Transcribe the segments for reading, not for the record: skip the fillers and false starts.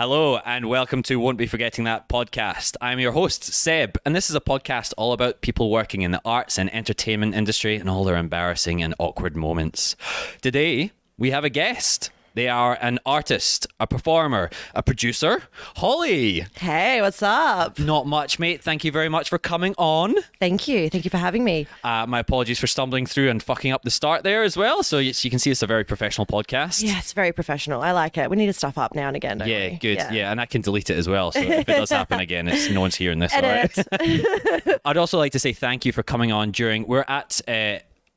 Hello and welcome to Won't Be Forgetting That podcast. I'm your host, Seb, and this is a podcast all about people working in the arts and entertainment industry and all their embarrassing and awkward moments. Today, we have a guest. They are an artist, a performer, a producer. Holly. Hey, what's up? Not much, mate. Thank you very much for coming on. Thank you. Thank you for having me. My apologies for stumbling through and fucking up the start there as well. So you can see it's a very professional podcast. Yeah, it's very professional. I like it. We need to stuff up now and again, don't we? Yeah, good. Yeah, and I can delete it as well. So if it does happen again, no one's hearing this. All right? I'd also like to say thank you for coming on we're at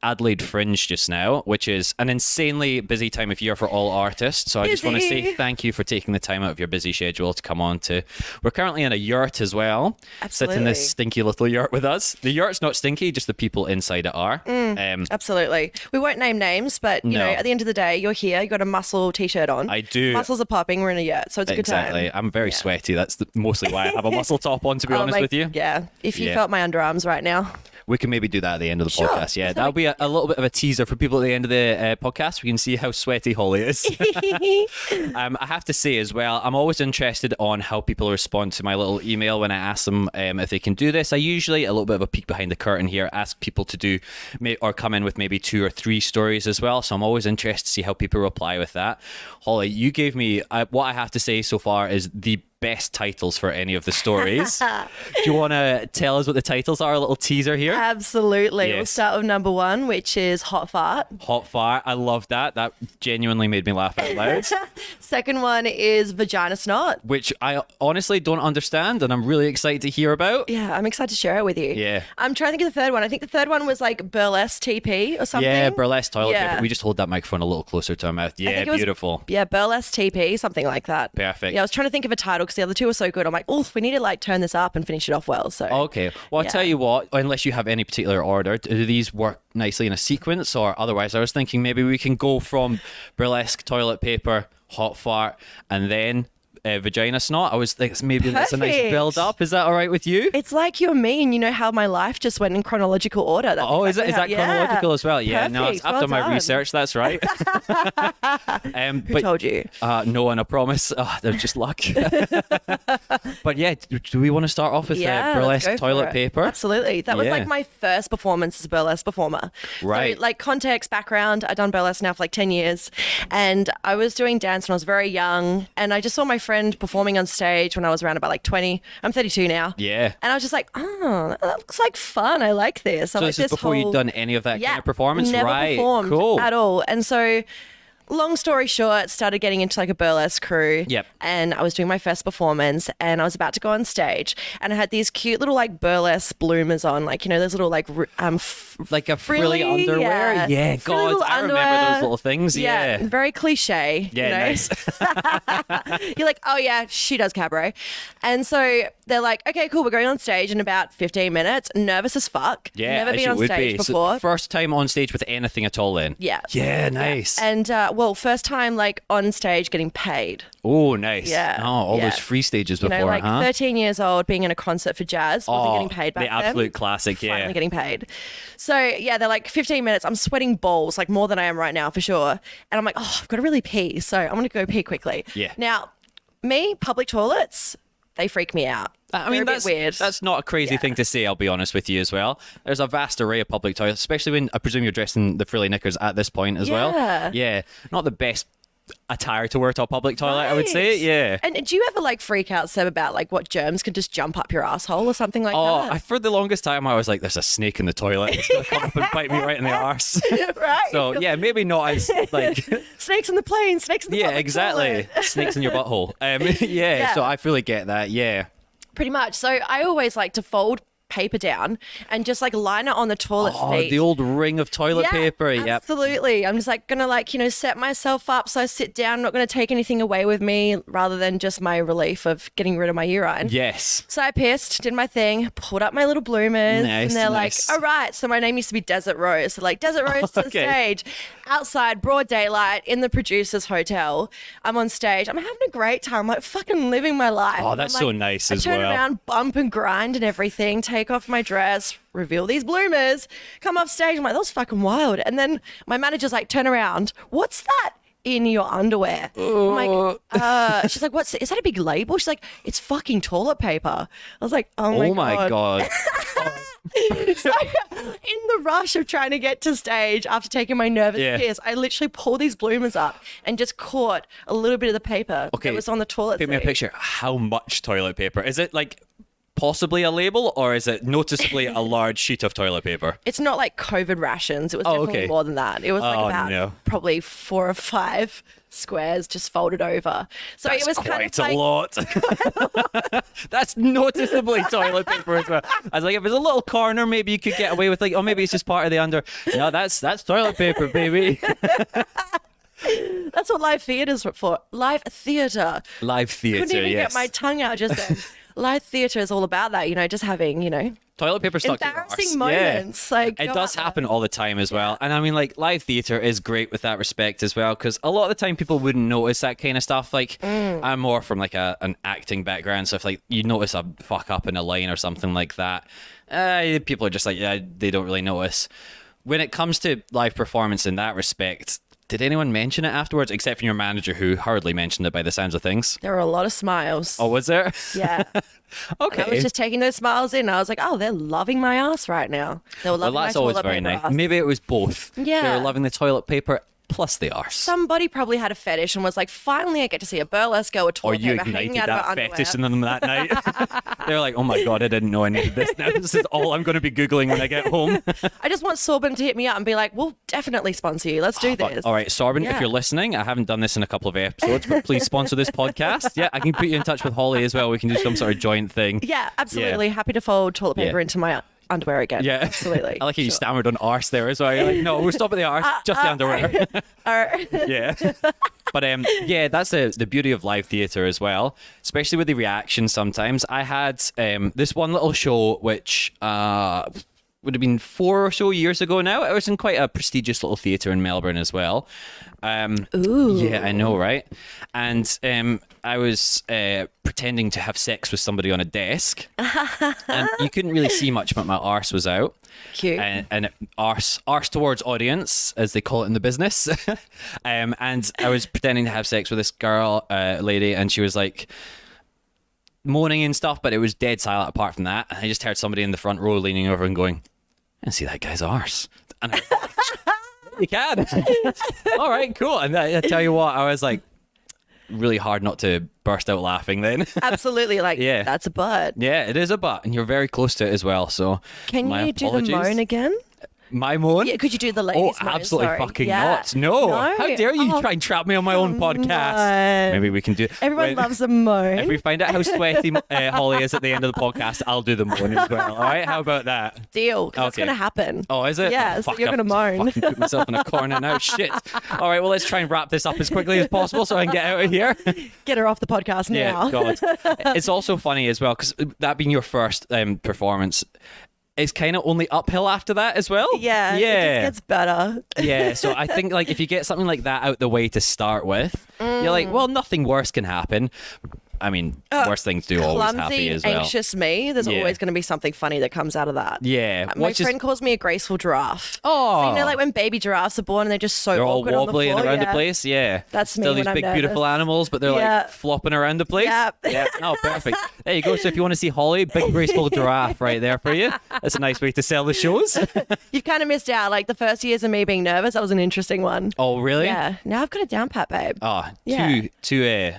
Adelaide Fringe just now, which is an insanely busy time of year for all artists. So I just want to say thank you for taking the time out of your busy schedule to come on we're currently in a yurt as well. Absolutely. Sit in this stinky little yurt with us. The yurt's not stinky, just the people inside it are. Absolutely. We won't name names, but you know, at the end of the day, you're here, you got a muscle t-shirt on. I do. Muscles are popping, we're in a yurt, so it's a good time. Exactly. I'm very sweaty. That's mostly why I have a muscle top on, to be honest with you. Yeah. If you felt my underarms right now. We can maybe do that at the end of the podcast. Yeah, that'll be a little bit of a teaser for people at the end of the podcast. We can see how sweaty Holly is. I have to say as well, I'm always interested on how people respond to my little email when I ask them if they can do this. I usually, a little bit of a peek behind the curtain here, ask people to do or come in with maybe 2 or 3 stories as well. So I'm always interested to see how people reply with that. Holly, you gave me, what I have to say so far is the best titles for any of the stories. Do you want to tell us what the titles are? A little teaser here? Absolutely. Yes. We'll start with number 1, which is Hot Fart. Hot Fart. I love that. That genuinely made me laugh out loud. Second one is Vagina Snot. Which I honestly don't understand, and I'm really excited to hear about. Yeah, I'm excited to share it with you. Yeah. I'm trying to think of the third one. I think the third one was like Burlesque TP or something. Yeah, Burlesque toilet paper. We just hold that microphone a little closer to our mouth. Yeah, beautiful. Yeah, Burlesque TP, something like that. Perfect. Yeah, I was trying to think of a title because the other 2 were so good. I'm like, oh, we need to like turn this up and finish it off well. So okay. Well, I'll tell you what, unless you have any particular order, do these work nicely in a sequence or otherwise? I was thinking maybe we can go from Burlesque toilet paper, Hot Fart, and then Vagina Snot. I was thinking maybe that's a nice build up. Is that all right with you? It's like you and me, and you know how my life just went in chronological order. That's is that chronological as well? Yeah, perfect. no, it's after my research, that's right. Who told you? No one, I promise. They're just luck. But yeah, do we want to start off with Burlesque toilet paper? Absolutely. That was like my first performance as a burlesque performer. Right. So, like context, background, I've done burlesque now for like 10 years, and I was doing dance when I was very young, and I just saw my friend performing on stage when I was around about like 20. I'm 32 now. Yeah. And I was just like, oh, that looks like fun. I like this. So this is before you'd done any of that kind of performance? Never right. performed cool. at all. And so long story short, started getting into like a burlesque crew. Yep. And I was doing my first performance and I was about to go on stage and I had these cute little like burlesque bloomers on, like, you know, those little like like a frilly underwear. Yeah, God, I remember those little things. Yeah. Very cliche. Yeah, you know? nice. You're like, oh yeah, she does cabaret. And so they're like, okay, cool, we're going on stage in about 15 minutes. Nervous as fuck. Yeah, never been on stage before. So first time on stage with anything at all then? Yeah. Yeah, nice. Yeah. And first time like on stage getting paid. Oh, nice. Yeah. Oh, all those free stages before, you know, like 13 years old, being in a concert for jazz, wasn't getting paid back then. The absolute classic, Finally getting paid. So yeah, they're like 15 minutes. I'm sweating balls, like more than I am right now for sure. And I'm like, oh, I've got to really pee. So I'm going to go pee quickly. Yeah. Now, public toilets, they freak me out. I mean, that's weird. That's not a crazy thing to say, I'll be honest with you as well. There's a vast array of public toilets, especially when I presume you're dressed in the frilly knickers at this point as well. Yeah. Not the best attire to wear to a public toilet, I would say. Yeah. And do you ever like freak out, Seb, about like what germs can just jump up your asshole or something like that? For the longest time I was like, there's a snake in the toilet. It's going to come up and bite me right in the arse. Right. So yeah, maybe not as like... snakes in the plane, snakes in the public exactly. toilet. Snakes in your butthole. So I fully get that. Yeah. Pretty much. So I always like to fold paper down and just like line it on the toilet seat. The old ring of toilet paper. Absolutely. I'm just like gonna like, you know, set myself up so I sit down, I'm not gonna take anything away with me rather than just my relief of getting rid of my urine. Yes. So I pissed, did my thing, pulled up my little bloomers, and they're like, all right. So my name used to be Desert Rose. So like Desert Rose to the stage, outside, broad daylight, in the producer's hotel. I'm on stage. I'm having a great time. I'm like fucking living my life. Oh, that's so nice as well. I turn around, bump and grind and everything, take off my dress, reveal these bloomers, come off stage. I'm like, that was fucking wild. And then my manager's like, turn around. What's that in your underwear. I'm like, she's like, is that a big label? She's like, it's fucking toilet paper. I was like, oh my God. So, in the rush of trying to get to stage after taking my nervous piss, I literally pulled these bloomers up and just caught a little bit of the paper that was on the toilet seat. Paint me a picture. How much toilet paper? Is it like possibly a label, or is it noticeably a large sheet of toilet paper? It's not like COVID rations. It was definitely more than that. It was like about probably 4 or 5 squares just folded over. So That's it was quite kind of a lot. That's noticeably toilet paper as well. I was like, if it's a little corner, maybe you could get away with like, oh, maybe it's just part of the under. No, that's toilet paper, baby. That's what live theatre's for. Live theatre. Live theatre, Couldn't even get my tongue out just then. Live theatre is all about that, just having, toilet paper stuck to your arse. Embarrassing moments. Yeah. Like, it does happen all the time as well. And I mean, like, live theatre is great with that respect as well, because a lot of the time people wouldn't notice that kind of stuff. Like, I'm more from like an acting background, so if like you notice a fuck up in a line or something like that, people are just like, they don't really notice. When it comes to live performance in that respect, did anyone mention it afterwards, except for your manager, who hardly mentioned it by the sounds of things? There were a lot of smiles. Oh, was there? Yeah. Okay. And I was just taking those smiles in. I was like, oh, they're loving my ass right now. They were loving that's my always toilet very paper nice. ass. Maybe it was both. Yeah. They were loving the toilet paper plus the arse. Somebody probably had a fetish and was like, finally I get to see a burlesque girl with Or toilet you paper hanging ignited out of her that underwear. fetish in them that night. They were like, oh my God, I didn't know I needed this. Now this is all I'm going to be Googling when I get home. I just want Sorbin to hit me up and be like, we'll definitely sponsor you. Let's do this. All right, Sorbin, if you're listening, I haven't done this in a couple of episodes, but please sponsor this podcast. Yeah, I can put you in touch with Holly as well. We can do some sort of joint thing. Yeah, absolutely. Yeah. Happy to fold toilet paper into my underwear again. Yeah, absolutely. I like how you stammered on arse there as well. You're like, no, we'll stop at the arse, just the underwear. Yeah. But yeah, that's the beauty of live theatre as well, especially with the reaction sometimes. I had this one little show which would have been 4 or so years ago now. It was in quite a prestigious little theatre in Melbourne as well. Ooh. Yeah, I know, right? And I was pretending to have sex with somebody on a desk. And you couldn't really see much, but my arse was out. Cute. And arse towards audience, as they call it in the business. And I was pretending to have sex with this girl, lady, and she was like moaning and stuff, but it was dead silent apart from that. And I just heard somebody in the front row leaning over and going, I see that guy's arse. And I was like, you can. All right, cool. And I tell you what, I was like, really hard not to burst out laughing then. Absolutely. Like, that's a butt. Yeah, it is a butt. And you're very close to it as well. So can you do the moan again? My moan? Yeah, could you do the ladies' moan? Absolutely fucking not. No. How dare you try and trap me on my own podcast? Maybe we can do it. Everyone loves a moan. If we find out how sweaty Holly is at the end of the podcast, I'll do the moan as well. All right? How about that? Deal. Because that's going to happen. Oh, is it? Yeah, so you're going to moan. Fucking put myself in a corner now. Shit. All right, well, let's try and wrap this up as quickly as possible so I can get out of here. Get her off the podcast now. Yeah, God. It's also funny as well, because that being your first performance, it's kind of only uphill after that as well. Yeah. It just gets better. Yeah. So I think like if you get something like that out the way to start with, you're like, well, nothing worse can happen. I mean, worse things do always happen as well. Anxious me. There's always going to be something funny that comes out of that. Yeah. My friend calls me a graceful giraffe. Oh. So, like when baby giraffes are born and they're just so they're all awkward wobbly on the floor. and around the place. Yeah. That's me. Still these when big, I'm beautiful animals, but they're like flopping around the place. Yep. Yeah. Oh, perfect. There you go. So if you want to see Holly, big, graceful giraffe right there for you. That's a nice way to sell the shows. You've kind of missed out. Like the first years of me being nervous, that was an interesting one. Oh, really? Yeah. Now I've got it down pat, babe. Oh, too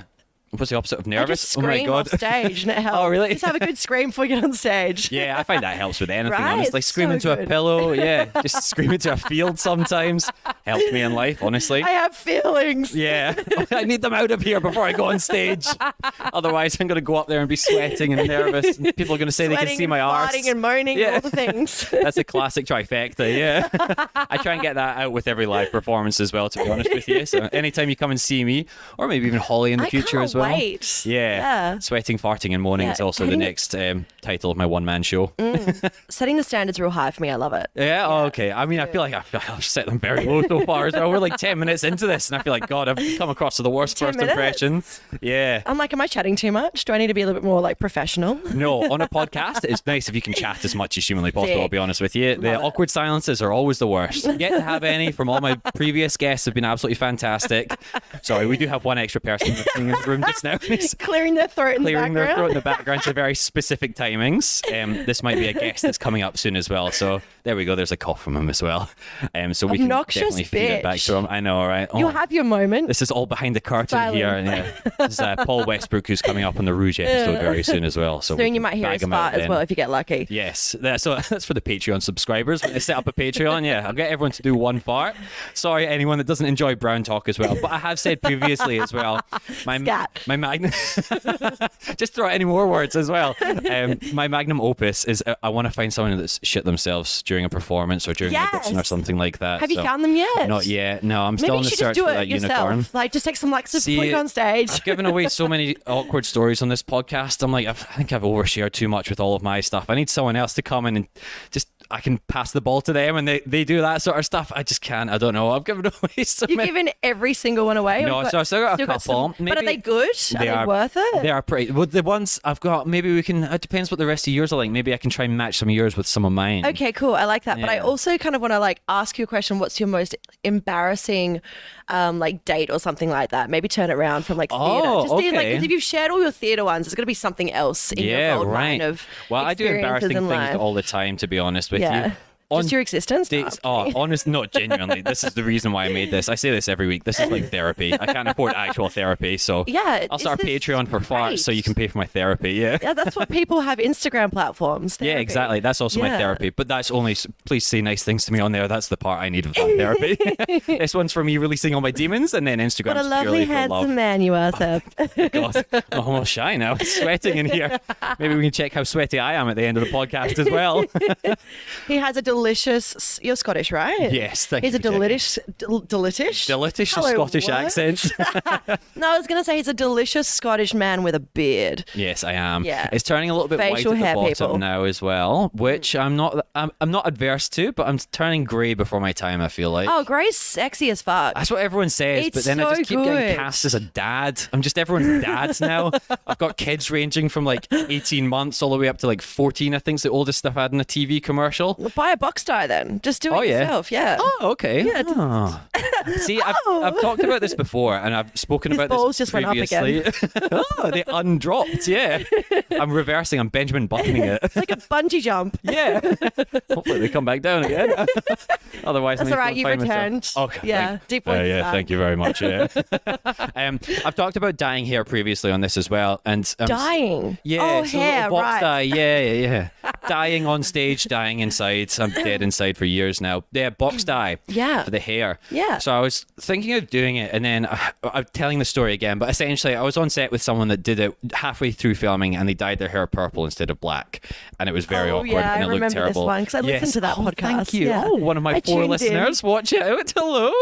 what's the opposite of nervous? I just scream off stage and it helps. Oh, really? Just have a good scream before you get on stage. Yeah, I find that helps with anything, Right? honestly. Scream into a pillow, just scream into a field sometimes. Helps me in life, honestly. I have feelings. Yeah, I need them out of here before I go on stage. Otherwise, I'm going to go up there and be sweating and nervous. And people are going to say they can see my arse. Sweating and moaning and all the things. That's a classic trifecta, yeah. I try and get that out with every live performance as well, to be honest with you. So anytime you come and see me, or maybe even Holly in the future as well. Wait. Yeah. Sweating, farting and moaning is also the next title of my one-man show. Setting the standards real high for me. I love it. Yeah? Oh, okay. I mean, I feel like I've set them very low so so far as well. We're like 10 minutes into this, and I feel like, God, I've come across to the worst first impression. Yeah. I'm like, am I chatting too much? Do I need to be a little bit more like professional? No, on a podcast, it's nice if you can chat as much as humanly possible, I'll be honest with you. The awkward silences are always the worst. Yet to have any from all my previous guests have been absolutely fantastic. Sorry, we do have one extra person in the room just now. Clearing their throat in the background. Clearing their throat in the background to very specific timings. This might be a guest that's coming up soon as well. So there we go. There's a cough from him as well. So we can definitely feed it back to him. I know, right? You'll have your moment. This is all behind the curtain here. And, this is Paul Westbrook, who's coming up on the Rouge episode very soon as well. So soon you might hear his fart as well if you get lucky. Yes. So that's for the Patreon subscribers. When they set up a Patreon, I'll get everyone to do one fart. Sorry, anyone that doesn't enjoy brown talk as well. But I have said previously as well, my magnum. Just throw out any more words as well. My magnum opus is I want to find someone that's shit themselves during a performance or during an audition or something like that. Have you found them yet? Not yet. No, I'm still on the search for that unicorn. Like, just take some laxatives before you go on stage. I've given away so many awkward stories on this podcast. I'm like, I think I've overshared too much with all of my stuff. I need someone else to come in and just, I can pass the ball to them and they do that sort of stuff. I just can't. I don't know. I've given away so many. You've given every single one away? No, so I've still got a couple. But are they good? Are they worth it? They are pretty. Well, the ones I've got, maybe we can, it depends what the rest of yours are like. Maybe I can try and match some of yours with some of mine. Okay, cool. I like that. But I also kind of want to like ask you a question. What's your most embarrassing like date or something like that? Maybe turn it around from like theatre. Just okay. Like, 'cause if you've shared all your theatre ones, there's going to be something else in your gold mine of Well, I do embarrassing things life. all the time, to be honest with you. Just your existence? Dates, honest, no, genuinely. This is the reason why I made this. I say this every week. This is like therapy. I can't afford actual therapy, so I'll start a Patreon for farts so you can pay for my therapy. Yeah, that's what people have Instagram platforms. Therapy. Yeah, exactly. That's also my therapy. But that's only, please say nice things to me on there. That's the part I need of that therapy. This one's for me releasing all my demons, and then Instagram's what a lovely, handsome man you are, Seb. God, I'm almost shy now. It's sweating in here. Maybe we can check how sweaty I am at the end of the podcast as well. He has a delicious. You're Scottish, right? Yes, thank you. He's a delicious Scottish accent. No, I was going to say he's a delicious Scottish man with a beard. Yes, I am. Yeah. It's turning a little bit white at the bottom now as well, which I'm not adverse to, but I'm turning grey before my time, I feel like. Oh, grey's sexy as fuck. That's what everyone says, but then I just keep getting cast as a dad. I'm just everyone's dad now. I've got kids ranging from like 18 months all the way up to like 14, I think is the oldest stuff I had in a TV commercial. Well, buy a box dye then. Just do it yourself. Yeah. Oh, okay. Yeah. See, I've talked about this before, and I've spoken about this just previously. Went up again. Oh, they undropped. Yeah. I'm reversing. I'm Benjamin buttoning it. It's like a bungee jump. Yeah. Hopefully they come back down again. Otherwise, that's all right. You've returned. Okay. Yeah. Deep voice. Yeah. Thank you very much. Yeah. I've talked about dyeing hair previously on this as well, and dyeing. Yeah. Oh, hair. Box right. dye. Yeah. Dyeing on stage, dyeing inside. I'm dead inside for years now. Yeah, box dye. Yeah. For the hair. Yeah. So I was thinking of doing it, and then I'm telling the story again, but essentially I was on set with someone that did it halfway through filming, and they dyed their hair purple instead of black, and it was very awkward, and it looked terrible. I remember this one because I listened to that podcast. Thank you. Yeah. Oh, one of my 4 listeners. Watch it out. Hello.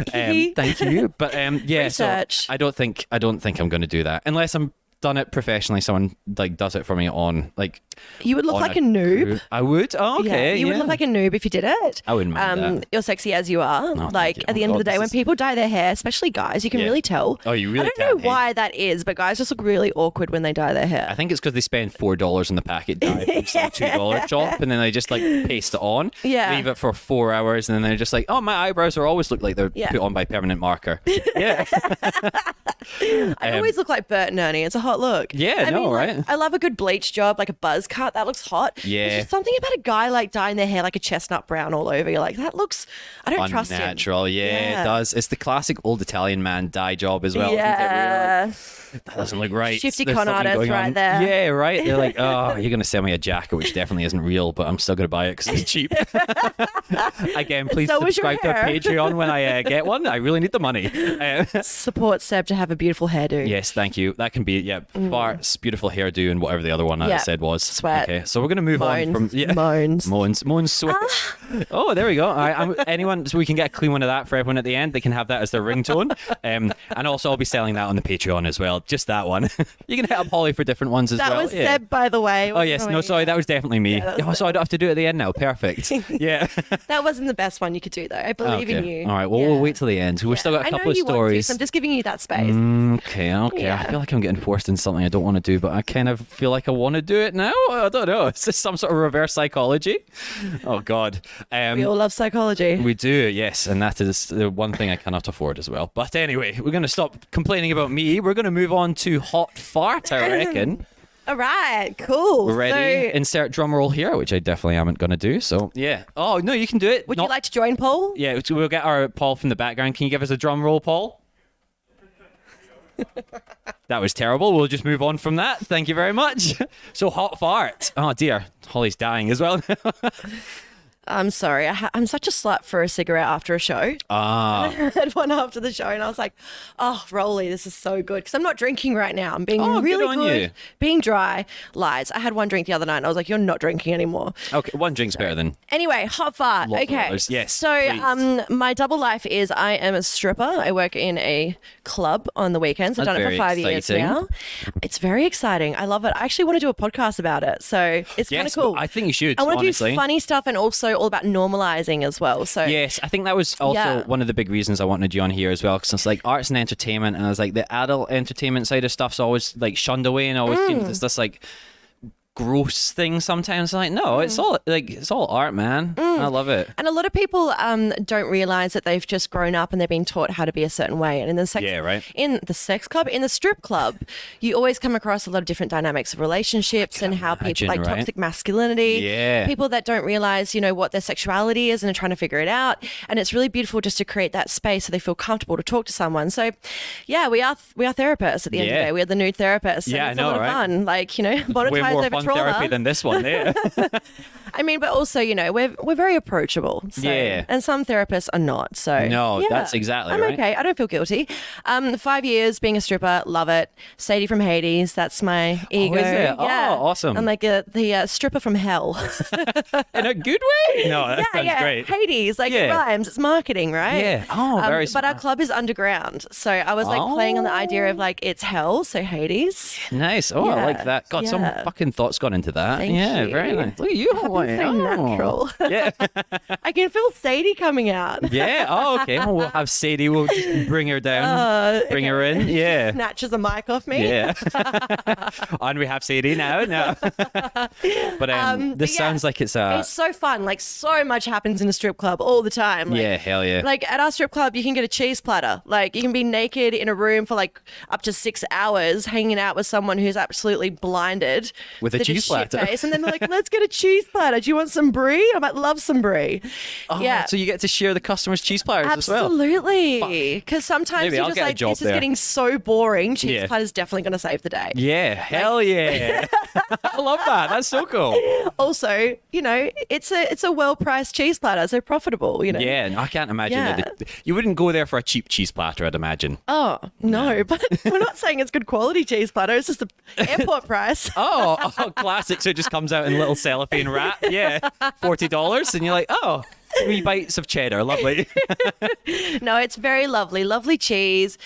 Thank you. But yeah, research. So I don't think I'm going to do that unless I'm done it professionally. Someone like does it for me on like. You would look like a noob. Crew. I would. Oh, okay. Yeah, you would look like a noob if you did it. I wouldn't mind that. You're sexy as you are. Oh, like at the end of the day, when people dye their hair, especially guys, you can really tell. Oh, you really? I don't know why that is, but guys just look really awkward when they dye their hair. I think it's because they spend $4 on the packet dye from some $2 shop, and then they just like paste it on. Yeah. Leave it for 4 hours, and then they're just like, oh, my eyebrows are always look like they're put on by permanent marker. Yeah. I always look like Bert and Ernie. It's a hot look. Yeah, right? I love a good bleach job, like a buzz cut. That looks hot. Yeah. There's just something about a guy like dyeing their hair like a chestnut brown all over. You're like, that looks, I don't trust him. Unnatural. Yeah, it does. It's the classic old Italian man dye job as well. Yeah. Isn't it? That doesn't look right. Shifty con artist right there. Yeah, right. They're like, oh, you're going to sell me a jacket, which definitely isn't real, but I'm still going to buy it because it's cheap. Again, please subscribe to our Patreon when I get one. I really need the money. Support Seb to have a beautiful hairdo. Yes, thank you. That can be, farts, beautiful hairdo, and whatever the other one I said was. Sweat. Okay, so we're going to move on from moans, sweat. Oh, there we go. All right, anyone, so we can get a clean one of that for everyone at the end. They can have that as their ringtone. And also I'll be selling that on the Patreon as well. Just that one. You can hit up Holly for different ones as well. That was Seb, by the way. Oh yes, no, sorry, that was definitely me. So I don't have to do it at the end now. Perfect. Yeah. That wasn't the best one you could do though. I believe in you. All right, well we'll wait till the end. We've still got a couple of stories. So I'm just giving you that space. Okay. Yeah. I feel like I'm getting forced into something I don't want to do, but I kind of feel like I want to do it now. I don't know. Is this some sort of reverse psychology? Oh God. We all love psychology. We do, yes, and that is the one thing I cannot afford as well. But anyway, we're going to stop complaining about me. We're going to move on to hot fart, I reckon. All right, cool. We're ready. So, insert drum roll here, which I definitely am going to do. So yeah. Oh no, you can do it. Would you like to join, Paul? Yeah, we'll get our Paul from the background. Can you give us a drum roll, Paul? That was terrible. We'll just move on from that. Thank you very much. So hot fart. Oh dear, Holly's dying as well. I'm sorry. I'm such a slut for a cigarette after a show. Ah. I had one after the show and I was like, oh, Rolly, this is so good. Because I'm not drinking right now. I'm being really good. Being dry. Lies. I had one drink the other night and I was like, you're not drinking anymore. Okay, one drink's better than... Anyway, hot fart. Okay. Yes, so my double life is I am a stripper. I work in a club on the weekends. I've done it for 5 years now. It's very exciting. I love it. I actually want to do a podcast about it. So it's kind of cool. I think you should, I want to do funny stuff and also all about normalizing as well. So yes, I think that was also one of the big reasons I wanted you on here as well, because it's like arts and entertainment, and I was like the adult entertainment side of stuff's always like shunned away, and always seems it's this like gross thing sometimes. Like no, it's all art, man. I love it. And a lot of people don't realize that they've just grown up and they're being taught how to be a certain way. And in the sex club, in the strip club, you always come across a lot of different dynamics of relationships and how people like toxic masculinity, people that don't realize, what their sexuality is and are trying to figure it out. And it's really beautiful just to create that space so they feel comfortable to talk to someone. So yeah, we are therapists at the end of the day. We are the nude therapists. Yeah, and it's a lot of fun. Like, monetize over trauma. Therapy than this one there. I mean, but also, we're very approachable. So, and some therapists are not. So no, that's exactly right. I'm okay. I don't feel guilty. 5 years being a stripper, love it. Sadie from Hades, that's my ego. Oh, is it? Yeah. Oh, awesome. I'm like the stripper from hell. In a good way? No, that sounds great. Hades, it rhymes. It's marketing, right? Yeah. Oh, very smart. But our club is underground. So I was playing on the idea of it's hell, so Hades. Nice. Oh, I like that. God, some fucking thoughts gone into that. Thank you. Very nice. Look at you. So natural. Yeah. I can feel Sadie coming out. Yeah. Oh, okay. Well, we'll have Sadie. We'll just bring her down. Bring her in. Yeah. Snatches a mic off me. Yeah. And we have Sadie now. No. But this sounds like it's so fun. So much happens in a strip club all the time. Yeah. Hell yeah. At our strip club, you can get a cheese platter. You can be naked in a room for up to 6 hours, hanging out with someone who's absolutely blinded with a cheese platter. Face, and then they're like, let's get a cheese platter. Do you want some brie? I might love some brie. Oh, yeah. So you get to share the customers' cheese platters as well. Absolutely. Because sometimes you're just this is getting so boring. Cheese platter's definitely going to save the day. Yeah. Hell yeah. I love that. That's so cool. Also, it's a well-priced cheese platter, so profitable, Yeah, I can't imagine that. You wouldn't go there for a cheap cheese platter, I'd imagine. Oh, no. But we're not saying it's good quality cheese platter. It's just the airport price. Oh, classic. So it just comes out in a little cellophane wrap. Yeah, $40. And you're like, 3 bites of cheddar. Lovely. No, it's very lovely. Lovely cheese.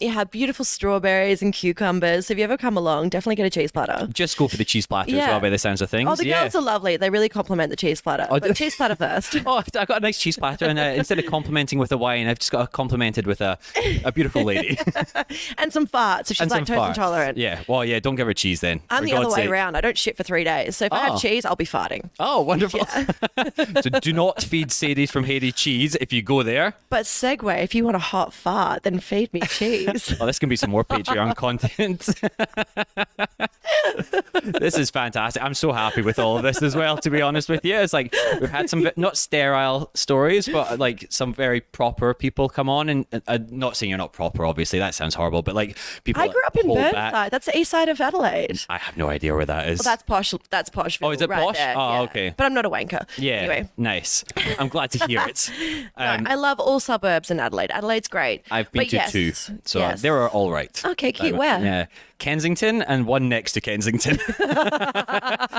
You have beautiful strawberries and cucumbers. So if you ever come along, definitely get a cheese platter. Just go for the cheese platter as well, by the sounds of things. Oh, the girls are lovely. They really compliment the cheese platter. But cheese platter first. Oh, I've got a nice cheese platter. And instead of complimenting with a wine, I've just got complimented with a beautiful lady. And some farts if she's lactose intolerant. Yeah. Well, yeah, don't give her cheese then. I'm the other way around. I don't shit for 3 days. So if I have cheese, I'll be farting. Oh, wonderful. Yeah. So do not feed Sadie from Hades cheese if you go there. But segue, if you want a hot fart, then feed me cheese. Oh, this can be some more Patreon content. This is fantastic. I'm so happy with all of this as well, to be honest with you. It's we've had some not sterile stories, but some very proper people come on, and not saying you're not proper, obviously, that sounds horrible, but people I grew up in Burnside. That's the east side of Adelaide. I have no idea where that is. Well, that's posh. Oh, is it posh? There. Oh, okay. But I'm not a wanker. Yeah. Anyway. Nice. I'm glad to hear it. I love all suburbs in Adelaide. Adelaide's great. I've been to 2, so they were all right. Okay, cute. Where? Yeah. Kensington and one next to Kensington.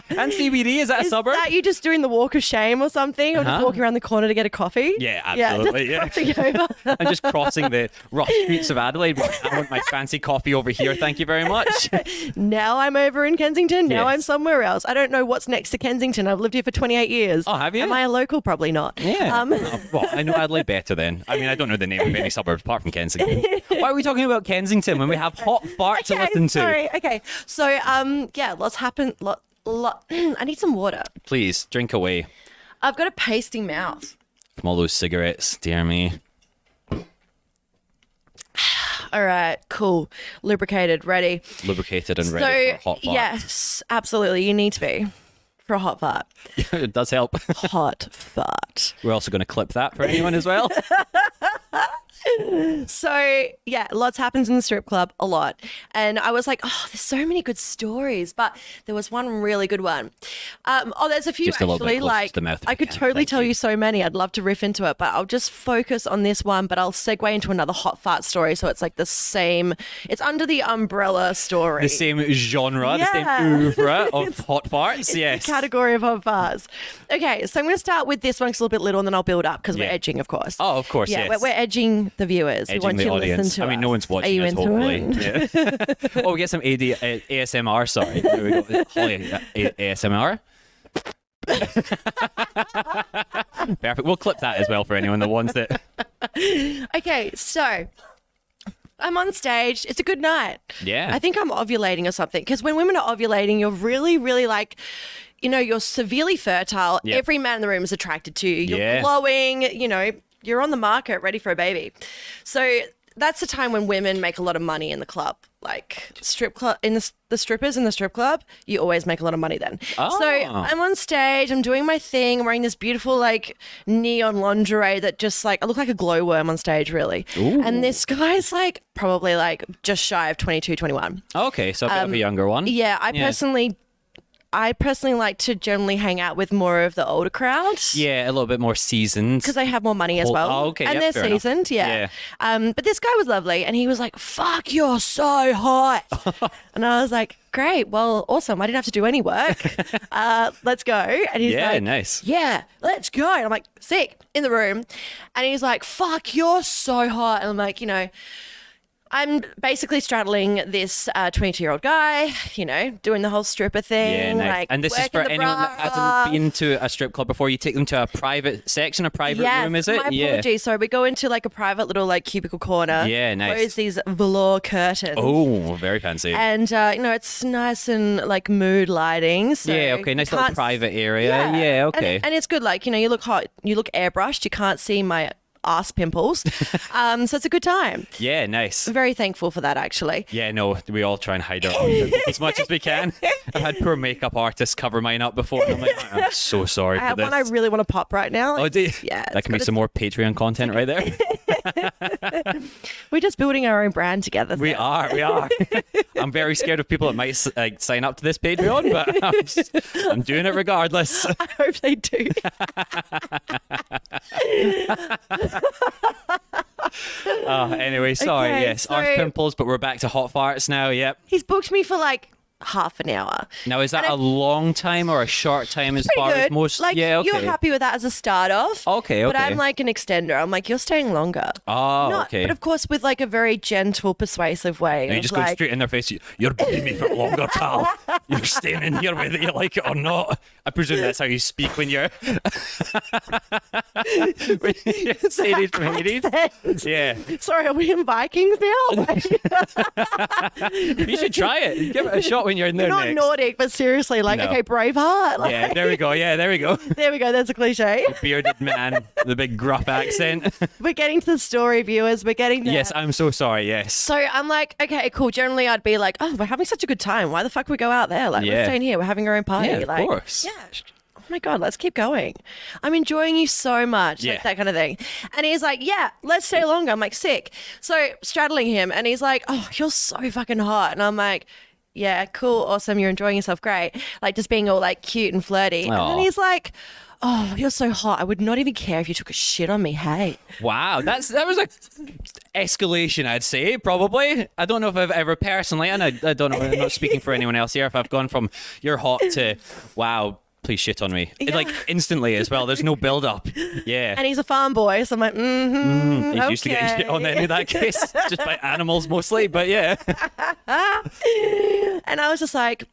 And CBD, is that a suburb? Is that you just doing the walk of shame or something? Or just walking around the corner to get a coffee? Yeah, absolutely. Yeah, just crossing over. I'm just crossing the rough streets of Adelaide. I want my fancy coffee over here. Thank you very much. Now I'm over in Kensington. Now I'm somewhere else. I don't know what's next to Kensington. I've lived here for 28 years. Oh, have you? Am I a local? Probably not. Yeah. Well, I know Adelaide better then. I mean, I don't know the name of any suburbs apart from Kensington. Why are we talking about Kensington when we have hot fart to listen to? Sorry. Okay. So, lots happened. I need some water. Please, drink away. I've got a pasty mouth. From all those cigarettes, dear me. All right, cool. Lubricated, ready. Lubricated and ready for a hot fart. Yes, absolutely. You need to be for a hot fart. It does help. Hot fart. We're also going to clip that for anyone as well. So, lots happens in the strip club, a lot. And I was like, there's so many good stories, but there was one really good one. There's a few just actually. Like, to the mouth I could totally tell you so many. I'd love to riff into it, but I'll just focus on this one, but I'll segue into another hot fart story. So it's like the same, it's under the umbrella story. The same genre, the same oeuvre of hot farts, yes. The category of hot farts. Okay, so I'm going to start with this one because it's a little bit little and then I'll build up because we're edging, of course. Oh, of course, yes. We're edging the viewers. Edging we want the you to audience. listen to I mean, us. no one's watching us, hopefully. Yeah. We get some ASMR, sorry. There we go. Holly, ASMR. Perfect. We'll clip that as well for anyone that wants it. Okay, so I'm on stage. It's a good night. Yeah. I think I'm ovulating or something. Because when women are ovulating, you're really, really like, you're severely fertile. Yep. Every man in the room is attracted to you. You're glowing, you're on the market, ready for a baby. So that's the time when women make a lot of money in the club. Like strip club, in the strippers in the strip club, you always make a lot of money then. Oh. So I'm on stage, I'm doing my thing, I'm wearing this beautiful like neon lingerie that just like, I look like a glowworm on stage really. Ooh. And this guy's like probably like just shy of 22, 21. Okay, so a bit of a younger one. Yeah, I personally like to generally hang out with more of the older crowd. Yeah, a little bit more seasoned. Because they have more money as well. Oh, okay. And they're seasoned, yeah. But this guy was lovely and he was like, fuck, you're so hot. And I was like, great, well, awesome. I didn't have to do any work. Let's go. And he's like, nice. Yeah, let's go. And I'm like, sick, in the room. And he's like, fuck, you're so hot. And I'm like, I'm basically straddling this 22-year-old guy, doing the whole stripper thing. Yeah, nice. Like, and this is for anyone that hasn't been to a strip club before. You take them to a private section, a private room, is it? My apologies. So we go into like a private little like cubicle corner. Yeah, nice. Close these velour curtains. Oh, very fancy. And, it's nice and like mood lighting. So okay. Nice little private area. Yeah, okay. And it's good. Like, you look hot, you look airbrushed. You can't see my ass pimples. So it's a good time. Yeah, nice. I'm very thankful for that, actually. Yeah, no, we all try and hide our pimples as much as we can. I've had poor makeup artists cover mine up before, and I'm like, I'm so sorry for this. One I really want to pop right now. Oh, do you? Yeah. That can be some more Patreon content right there. We're just building our own brand together. We are. I'm very scared of people that might sign up to this Patreon, but I'm doing it regardless. I hope they do. Anyway, sorry. Okay, yes, arse pimples, but we're back to hot farts now. Yep. He's booked me for like half an hour. Now, is that a long time or a short time as far good. as most? Like, yeah, okay. You're happy with that as a start off. Okay. But I'm like an extender. I'm like, you're staying longer. Oh, okay. But of course, with like a very gentle, persuasive way. And you just go straight in their face. You're booking me for longer, pal. You're staying in here whether you like it or not. I presume that's how you speak when you're Sadie's married. Yeah. Sorry, are we in Vikings now? You should try it. Give it a shot when you're in there Not next. Nordic, but seriously, like, okay, Braveheart. Like, yeah, there we go. Yeah, there we go. There we go. That's a cliche. Bearded man, the big gruff accent. We're getting to the story, viewers. We're getting there. Yes, I'm so sorry. Yes. So I'm like, okay, cool. Generally, I'd be like, oh, we're having such a good time. Why the fuck we go out there? Like, we're staying here. We're having our own party. Yeah, of like, course. Yeah. Oh my God, let's keep going. I'm enjoying you so much. Yeah. Like that kind of thing. And he's like, yeah, let's stay longer. I'm like, sick. So straddling him and he's like, oh, you're so fucking hot. And I'm like, yeah, cool, awesome. You're enjoying yourself. Great. Like just being all like cute and flirty. Aww. And then he's like, oh, you're so hot. I would not even care if you took a shit on me. Hey. Wow, that was a escalation, I'd say, probably. I don't know if I've ever personally, and I don't know, I'm not speaking for anyone else here, if I've gone from you're hot to, wow, please shit on me. Yeah. Like instantly as well. There's no build up. Yeah. And he's a farm boy, so I'm like, He's used to getting shit on then in that case, just by animals mostly, but yeah. And I was just like,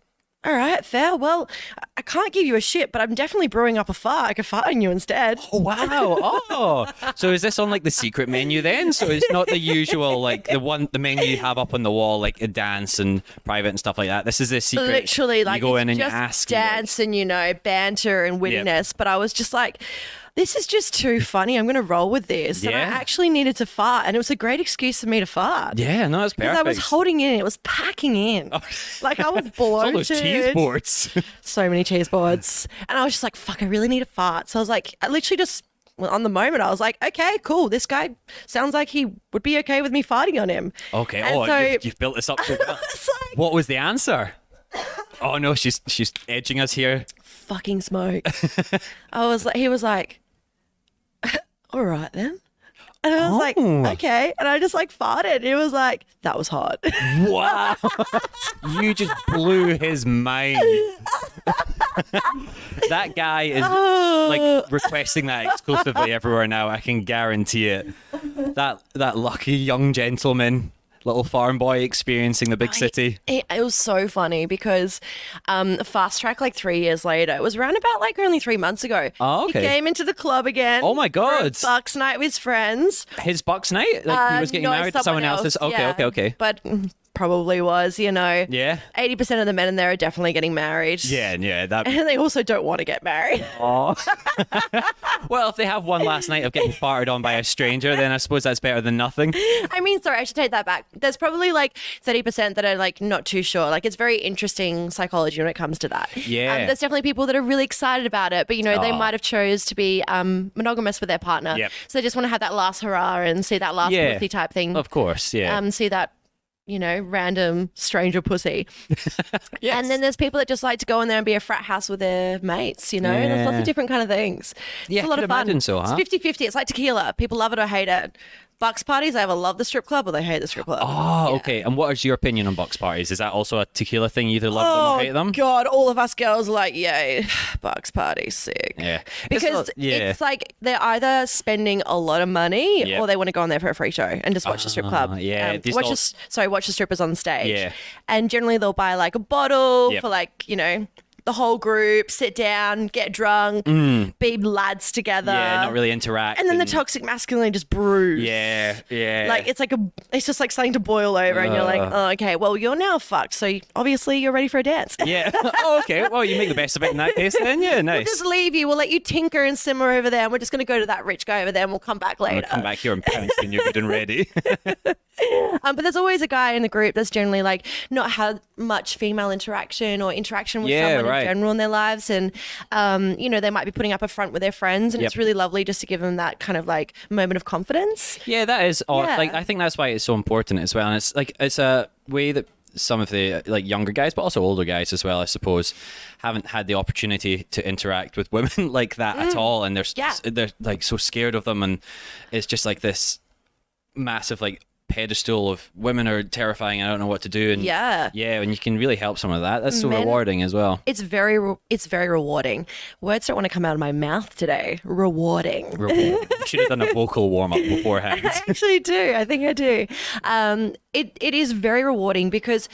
all right, fair. Well, I can't give you a shit, but I'm definitely brewing up a fart. I could fart on you instead. Oh, wow. Oh, so is this on like the secret menu then? So it's not the usual, like the menu you have up on the wall, like a dance and private and stuff like that. This is the secret. Literally, like, you go in and you just ask. dance and, you know, banter and wittiness. But I was just like, this is just too funny. I'm going to roll with this. And I actually needed to fart. And it was a great excuse for me to fart. Yeah, no, that's perfect. Because I was holding in. It was packing in. Oh. Like, I was bloated. All those cheese boards. So many cheese boards. And I was just like, fuck, I really need a fart. So I was like, I literally just, on the moment, I was like, okay, cool. This guy sounds like he would be okay with me farting on him. Okay. And so, you've built this up so well. Like, what was the answer? Oh, no, she's edging us here. Fucking smoke. He was like, all right then. And I was like, okay. And I just like farted. It was like, that was hot. Wow. You just blew his mind. That guy is like requesting that exclusively everywhere now. I can guarantee it. That lucky young gentleman. Little farm boy experiencing the big city. It was so funny because Fast Track, like 3 years later, it was around about like only 3 months ago. Oh, okay. He came into the club again. Oh my God. For a Bucks night with his friends. His Bucks night? Like he was getting married to someone else's? Okay. But probably was, you know. Yeah. 80% of the men in there are definitely getting married. Yeah. And they also don't want to get married. Oh. Well, if they have one last night of getting farted on by a stranger, then I suppose that's better than nothing. I mean, sorry, I should take that back. There's probably like 30% that are like not too sure. Like it's very interesting psychology when it comes to that. Yeah. There's definitely people that are really excited about it, but you know, they might have chose to be monogamous with their partner. Yep. So they just want to have that last hurrah and see that last pussy type thing. Of course, yeah. See that, you know, random stranger pussy. Yes. And then there's people that just like to go in there and be a frat house with their mates, you know? Yeah. There's lots of different kind of things. Yeah, it's a lot of fun. imagine so, huh? It's 50-50. It's like tequila. People love it or hate it. Bucks parties, they either love the strip club or they hate the strip club. Oh, yeah. Okay. And what is your opinion on Bucks parties? Is that also a tequila thing? You either love them or hate them? Oh, God. All of us girls are like, yay, Bucks party, sick. Yeah. Because it's like they're either spending a lot of money or they want to go on there for a free show and just watch the strip club. Yeah. Watch the strippers on stage. Yeah. And generally they'll buy like a bottle for like, you know, the whole group, sit down, get drunk, be lads together. Yeah, not really interact. And then the toxic masculinity just brews. Yeah. Like it's just like something to boil over, and you're like, oh, okay, well, you're now fucked, so obviously you're ready for a dance. Yeah. Oh, okay. Well, you make the best of it in that case then. Yeah, nice. We'll just leave you. We'll let you tinker and simmer over there, and we're just going to go to that rich guy over there, and we'll come back later. I'll come back here and pounce when you're good and ready. But there's always a guy in the group that's generally like not had much female interaction or interaction with someone in general in their lives, and you know, they might be putting up a front with their friends, and it's really lovely just to give them that kind of like moment of confidence. Yeah, that is like I think that's why it's so important as well, and it's a way that some of the like younger guys, but also older guys as well, I suppose, haven't had the opportunity to interact with women like that at all, and they're like so scared of them, and it's just like this massive like pedestal of women are terrifying. I don't know what to do, and and you can really help some of that. That's so rewarding as well. It's very rewarding. Words don't want to come out of my mouth today. Rewarding. You should have done a vocal warm up beforehand. I actually do. I think I do. It is very rewarding because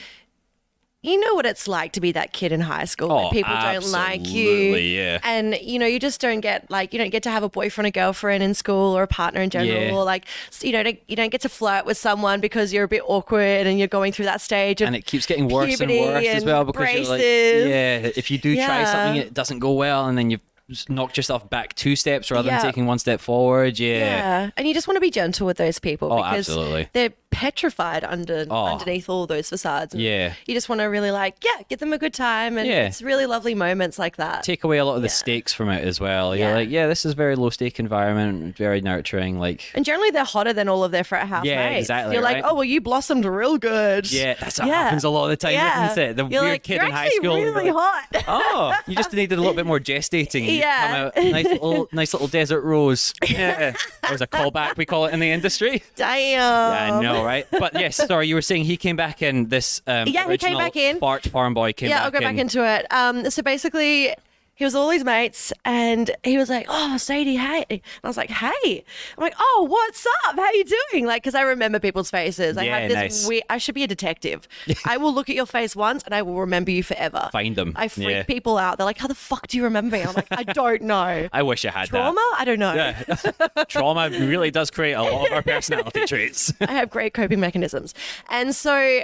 you know what it's like to be that kid in high school when people don't like you. Yeah. And, you know, you just don't get to have a boyfriend or girlfriend in school or a partner in general. Or like, you don't get to flirt with someone because you're a bit awkward and you're going through that stage. And it keeps getting worse and worse as well because braces. You're like, if you do try something, it doesn't go well, and then you've knocked yourself back 2 steps rather than taking 1 step forward. Yeah. And you just want to be gentle with those people because absolutely. petrified underneath all those facades. And Yeah. you just want to really give them a good time, and it's really lovely moments like that. Take away a lot of the stakes from it as well. You're like, this is a very low stake environment, very nurturing. And generally they're hotter than all of their frat house mates. Exactly. You're like, oh well, you blossomed real good. Yeah, that's what happens a lot of the time, isn't it? The You're weird kid in high school. You're really hot. Oh, you just needed a little bit more gestating. Yeah. Come out, nice little desert rose. Yeah. That was a callback, we call it in the industry. Damn. Yeah, I know, right? But yes, sorry, you were saying he came back in, this he came back in. Fart farm boy came back in. Yeah, I'll go back into it. So basically, he was all his mates, and he was like, oh, Sadie, hey. And I was like, hey. I'm like, oh, what's up? How you doing? Like, because I remember people's faces. I have this weird, I should be a detective. I will look at your face once, and I will remember you forever. Find them. I freak people out. They're like, how the fuck do you remember me? I'm like, I don't know. I wish I had Trauma? that. I don't know. Yeah. Trauma really does create a lot of our personality traits. I have great coping mechanisms. And so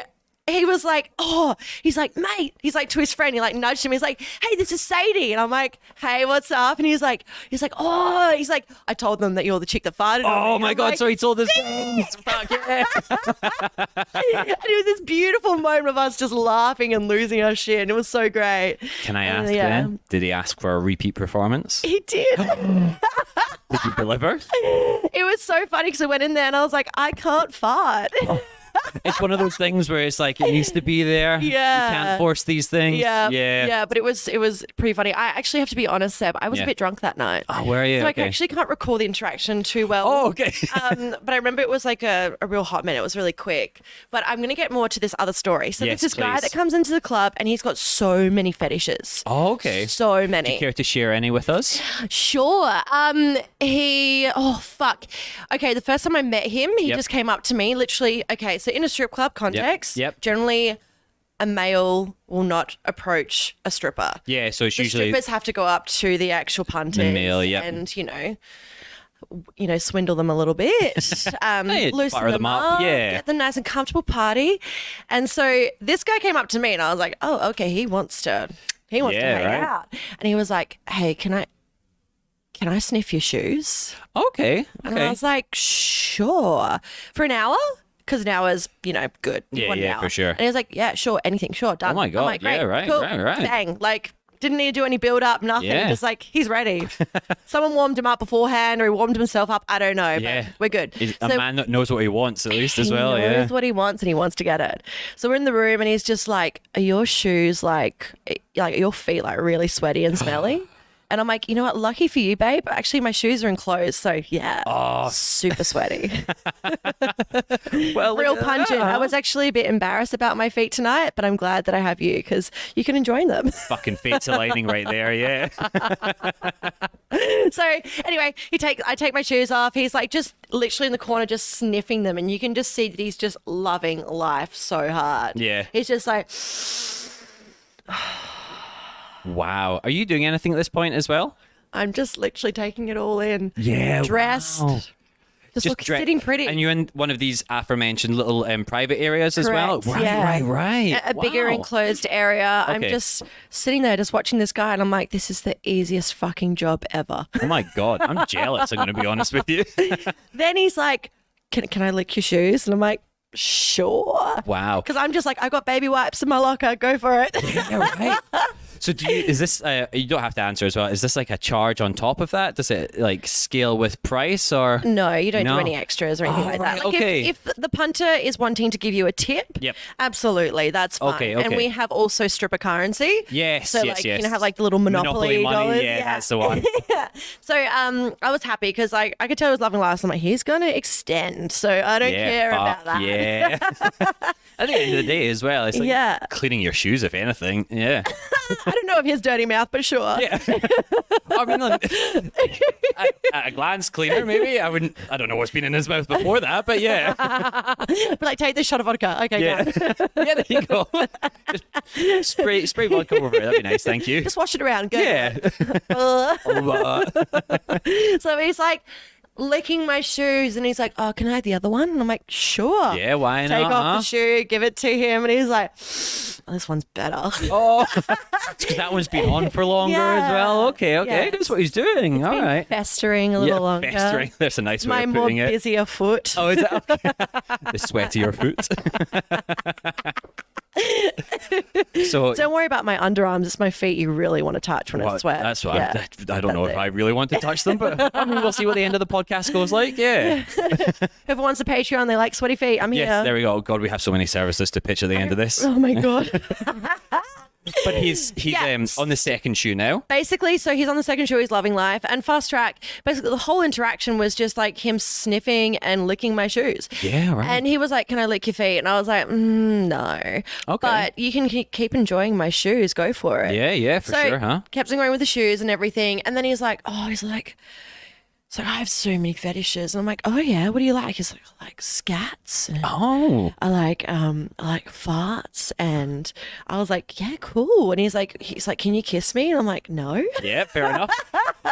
he was like, he's like, mate, he's like to his friend, he like nudged him. He's like, hey, this is Sadie. And I'm like, hey, what's up? And he's like, I told them that you're the chick that farted on me. Oh my God. Like, So he told his friends. Fuck yeah. And it was this beautiful moment of us just laughing and losing our shit. And it was so great. Can I ask then? Did he ask for a repeat performance? He did. Did you deliver? It was so funny because I went in there and I was like, I can't fart. It's one of those things where it's like it needs to be there. Yeah. You can't force these things. Yeah. But it was pretty funny. I actually have to be honest, Seb. I was a bit drunk that night. Oh, where are you? So I actually can't recall the interaction too well. Oh, okay. But I remember it was like a real hot minute. It was really quick. But I'm going to get more to this other story. So there's this guy that comes into the club and he's got so many fetishes. Oh, okay. So many. Do you care to share any with us? Sure. Okay, the first time I met him, he just came up to me, literally, okay, so in a strip club context, generally a male will not approach a stripper. Yeah, so it's the usually... strippers have to go up to the actual punters and, swindle them a little bit, loosen them up, get them nice and comfortable party. And so this guy came up to me and I was like, oh, okay, he wants to hang out. And he was like, hey, can I sniff your shoes? Okay. And I was like, sure. For an hour? Because an hour's, good. Yeah, for sure. And he was like, yeah, sure, anything, sure, done. Oh my God, I'm like, yeah, right, cool, right. Bang. Like, didn't need to do any build up, nothing. Yeah. Just like, he's ready. Someone warmed him up beforehand or he warmed himself up. I don't know, but we're good. He's a man that knows what he wants at least as well. He knows what he wants and he wants to get it. So we're in the room and he's just like, are your shoes like your feet like really sweaty and smelly? And I'm like, you know what? Lucky for you, babe. Actually, my shoes are enclosed. So, super sweaty. Well, real pungent. I was actually a bit embarrassed about my feet tonight, but I'm glad that I have you because you can enjoy them. Fucking fates aligning right there, yeah. So, anyway, I take my shoes off. He's like just literally in the corner just sniffing them. And you can just see that he's just loving life so hard. Yeah. He's just like... Wow. Are you doing anything at this point as well? I'm just literally taking it all in. Yeah. Dressed. Wow. Just sitting pretty. And you're in one of these aforementioned little private areas as well? Correct, yeah. Right. A bigger enclosed area. Okay. I'm just sitting there just watching this guy and I'm like, this is the easiest fucking job ever. Oh my God. I'm jealous, I'm going to be honest with you. Then he's like, can I lick your shoes? And I'm like, sure. Wow. Because I'm just like, I got baby wipes in my locker. Go for it. Yeah, right. So is this, you don't have to answer as well, is this like a charge on top of that? Does it like scale with price or? No, you don't do any extras or anything like that. Like if the punter is wanting to give you a tip, absolutely, that's fine. Okay. And we have also stripper currency. Yes, so yes. you can have like the little Monopoly money, dollars. yeah, that's the one. So I was happy because I could tell he was loving life. I'm like, he's going to extend. So I don't care about that. Yeah. At the end of the day as well, it's like cleaning your shoes, if anything. Yeah. I don't know if his dirty mouth, but sure. Yeah. I mean, like, at a glance cleaner, maybe. I don't know what's been in his mouth before that, but yeah. But like, take this shot of vodka. Okay, yeah. Yeah, there you go. Just spray vodka over it. That'd be nice, thank you. Just wash it around. Go. Yeah. So he's like, licking my shoes, and he's like, "Oh, can I have the other one?" And I'm like, "Sure." Yeah, why not? Take off the shoe, give it to him, and he's like, "Oh, this one's better." Oh, because that one's been on for longer as well. Okay, Yeah. that's what he's doing. All right. Festering a little longer. Festering. There's a nice way My of more putting it. busier foot. Oh, is it? Okay. The sweatier foot. So Don't worry about my underarms. It's my feet you really want to touch when it's wet. That's why Yeah. I don't know That's if it. I really want to touch them, but I mean, we'll see what the end of the podcast goes like. Yeah. Whoever wants a Patreon, they like sweaty feet. I'm Yes, here. there we go. God, we have so many services to pitch at the end of this. Oh my God. But he's Yes. on the second shoe now. Basically, so he's on the second show, he's loving life. And Fast Track, basically the whole interaction was just like him sniffing and licking my shoes. Yeah, right. And he was like, "Can I lick your feet?" And I was like, no. Okay. But you can keep enjoying my shoes. Go for it. Yeah, for So sure, huh? kept on going with the shoes and everything. And then he's like, so I have so many fetishes. And I'm like, "Oh yeah, what do you like?" He's like, "I like scats. And Oh. I like farts." And I was like, "Yeah, cool." And he's like, "Can you kiss me?" And I'm like, "No." Yeah, fair enough.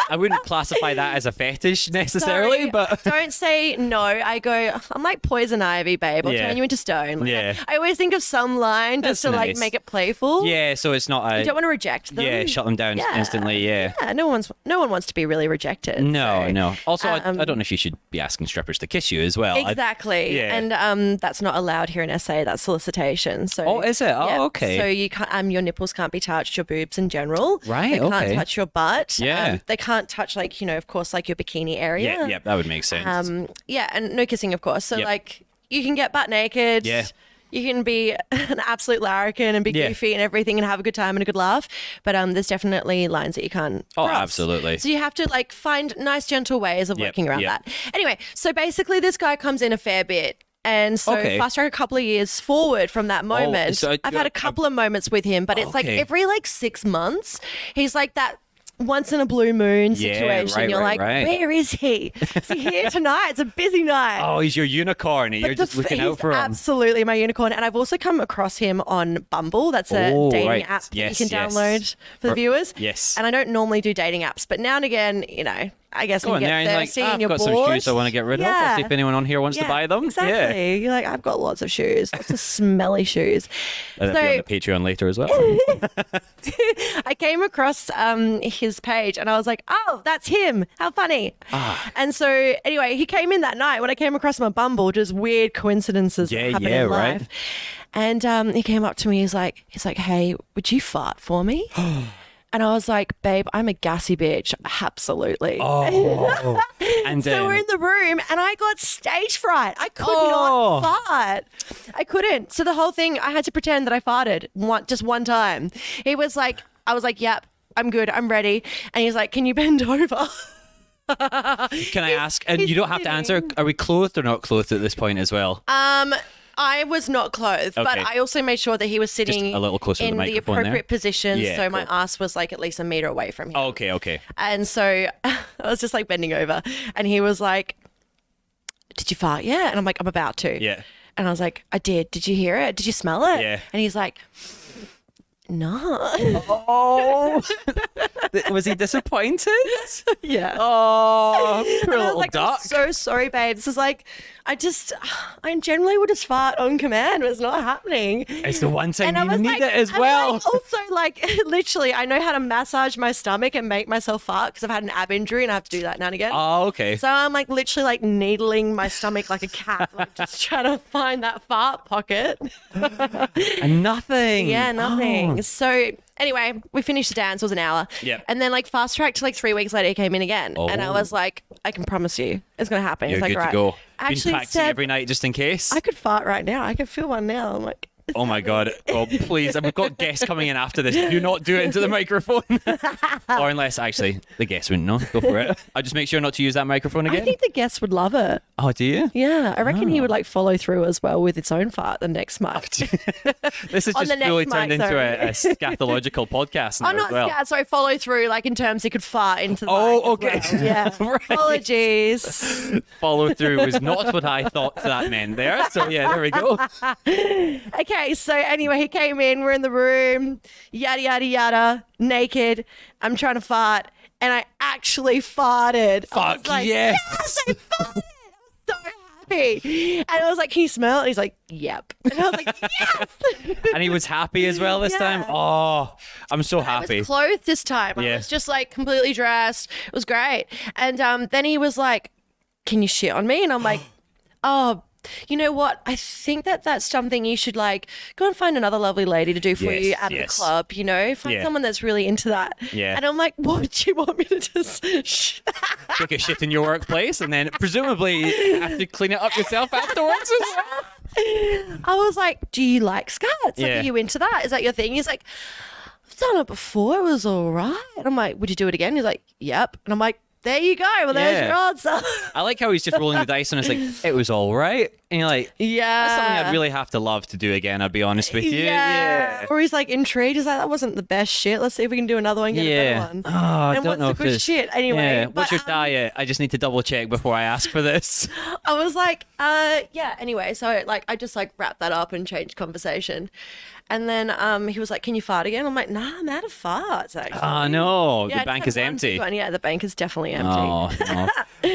I wouldn't classify that as a fetish necessarily, Sorry, but don't say no. I go, "I'm like poison ivy, babe. I'll Yeah. turn you into stone." Like, Yeah. I always think of some line That's just to like nice. make it playful. yeah, so it's not a You don't want to reject them. yeah, shut them down Yeah. instantly. Yeah. Yeah, no one wants to be really rejected. No, so. no. Also, I don't know if you should be asking strippers to kiss you as well. Exactly. yeah. And that's not allowed here in SA. That's solicitation. So Oh, is it? Oh, yeah. okay. So you can't your nipples can't be touched, your boobs in general. Right, They can't okay. touch your butt. Yeah. They can't touch of course, like your bikini area. Yeah, that would make sense. Yeah, and no kissing, of course. So Yep. like you can get butt naked. Yeah. You can be an absolute larrikin and be Yeah. goofy and everything and have a good time and a good laugh. But there's definitely lines that you can't Oh, cross. absolutely. So you have to like find nice, gentle ways of Yep, working around yep. that. Anyway, so basically this guy comes in a fair bit. And so Okay. fast track a couple of years forward from that moment. so I've had a couple of moments with him, but it's like Okay. every 6 months, he's like that once in a blue moon Yeah, situation. right, You're right, like, right. where is he? Is he here tonight? It's a busy night. Oh, he's your unicorn. You're just looking out He's for him. absolutely my unicorn. And I've also come across him on Bumble. That's a Oh, dating right. app that Yes, you can yes. download for the viewers. Yes. And I don't normally do dating apps, but now and again, I guess Go when on you there get and thirsty like, and I've you're got bored. some shoes I want to get rid of. I'll see if anyone on here wants to buy them. Exactly. Yeah. You're like, I've got lots of shoes, lots of smelly shoes. And that'll be on the Patreon later as well. I came across his page and I was like, "Oh, that's him. How funny." And so anyway, he came in that night when I came across him on Bumble, just weird coincidences that happen in right. life. And he came up to me, he's like, "Hey, would you fart for me?" And I was like, "Babe, I'm a gassy bitch. Absolutely." Oh. And then So we're in the room and I got stage fright. I could Oh. not fart. I couldn't. So the whole thing, I had to pretend that I farted just one time. He was like, I was like, "Yep, I'm good. I'm ready." And he's like, "Can you bend over?" can I ask? And he's you don't have to answer. sitting- Are we clothed or not clothed at this point as well? I was not clothed, but Okay. I also made sure that he was sitting a little closer to the in the microphone there. appropriate position. Yeah, so my cool. ass was like at least a meter away from him. Oh, okay. And so I was just like bending over and he was like, "Did you fart?" "Yeah." And I'm like, "I'm about to." Yeah. And I was like, "I did. Did you hear it? Did you smell it?" Yeah. And he's like, "No." Oh. Was he disappointed? Yeah. Oh, poor And I was little like, duck. "I'm so sorry, babe. This is like, I generally would just fart on command, but it's not happening." It's the one time And I you was need like, it as and well. also, literally, I know how to massage my stomach and make myself fart because I've had an ab injury and I have to do that now and again. Oh, okay. So I'm like literally like needling my stomach like a cat, like just trying to find that fart pocket. And nothing. Yeah, nothing. Oh. So anyway, we finished the dance. It was an hour. Yep. And then fast track to 3 weeks later, he came in again, and I Oh. was like, "I can promise you, it's gonna happen." You're He's like, good "Right." to go. Actually, Been practicing said, every night just in case. I could fart right now. I can feel one now. I'm like, Oh my God. Oh, please. We've got guests coming in after this. Do not do it into the microphone. Or unless, actually, the guests wouldn't know. Go for it. I'll just make sure not to use that microphone I again. think the guests would love it. Oh, do you? Yeah, I reckon he would follow through as well with its own fart the next month. This is On just the next fully mic, turned into sorry. a scatological podcast now I'm not as well. scared, sorry, follow through, in terms he could fart into the Oh, mic as okay. well. Yeah. Right. Apologies. Follow through was not what I thought that meant there. So, yeah, there we go. Okay, so anyway, he came in, we're in the room, yada, yada, yada, naked. I'm trying to fart. and I actually farted. Fuck, I was like, yes. Yes, I farted. I was so happy. And I was like, can you smell it? And he's like, yep. And I was like, yes. And he was happy as well this time? Oh, I'm so happy. I was clothed this time. I was just like completely dressed. It was great. And then he was like, can you shit on me? And I'm like, oh, you know what? I think that's something you should like go and find another lovely lady to do for you at the club, you know? Find someone that's really into that. Yeah. And I'm like, what do you want me to just take a shit in your workplace and then presumably have to clean it up yourself afterwards as well? I was like, do you like skirts? Like, are you into that? Is that your thing? He's like, I've done it before. It was all right. And I'm like, would you do it again? He's like, yep. And I'm like, there you go. Well, there's your answer. I like how he's just rolling the dice and it's like, it was all right. And you're like, that's something I'd really have to love to do again, I'll be honest with you. Yeah. Or he's like intrigued. He's like, that wasn't the best shit. Let's see if we can do another one, get a better one. Oh, I don't know what's the good shit? Anyway. Yeah. What's your diet? I just need to double check before I ask for this. I was like, anyway. So like, I just like wrapped that up and changed conversation. And then he was like, can you fart again? I'm like, nah, I'm out of farts, actually. Oh, no. The bank is empty. Yeah, the bank is definitely empty. Oh, no.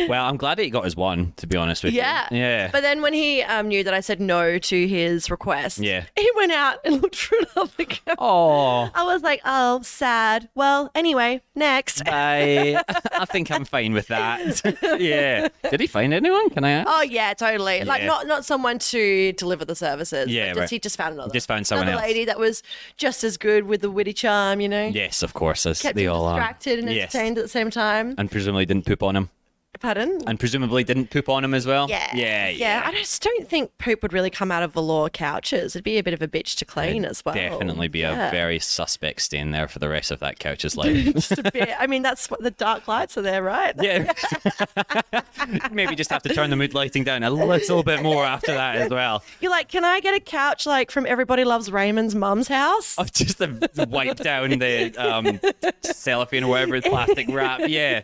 Well, I'm glad that he got his one, to be honest with you. Yeah. But then when he knew that I said no to his request, he went out and looked for another girl. Oh. I was like, oh, sad. Well, anyway, next. I think I'm fine with that. Yeah. Did he find anyone? Can I ask? Oh, yeah, totally. Yeah. Like, not someone to deliver the services. Yeah, right. He just found another. Just found someone else. Lady that was just as good with the witty charm, you know? Yes, of course. Kept they him all distracted and entertained at the same time. And presumably didn't poop on him. Pardon? And presumably didn't poop on him as well? Yeah. I just don't think poop would really come out of velour couches. It'd be a bit of a bitch to clean as well. Definitely be a very suspect stain there for the rest of that couch's life. Just a bit. I mean, that's what the dark lights are there, right? Yeah. Maybe just have to turn the mood lighting down a little bit more after that as well. You're like, can I get a couch like from Everybody Loves Raymond's mum's house? Oh, just to wipe down the cellophane or whatever, plastic wrap. Yeah.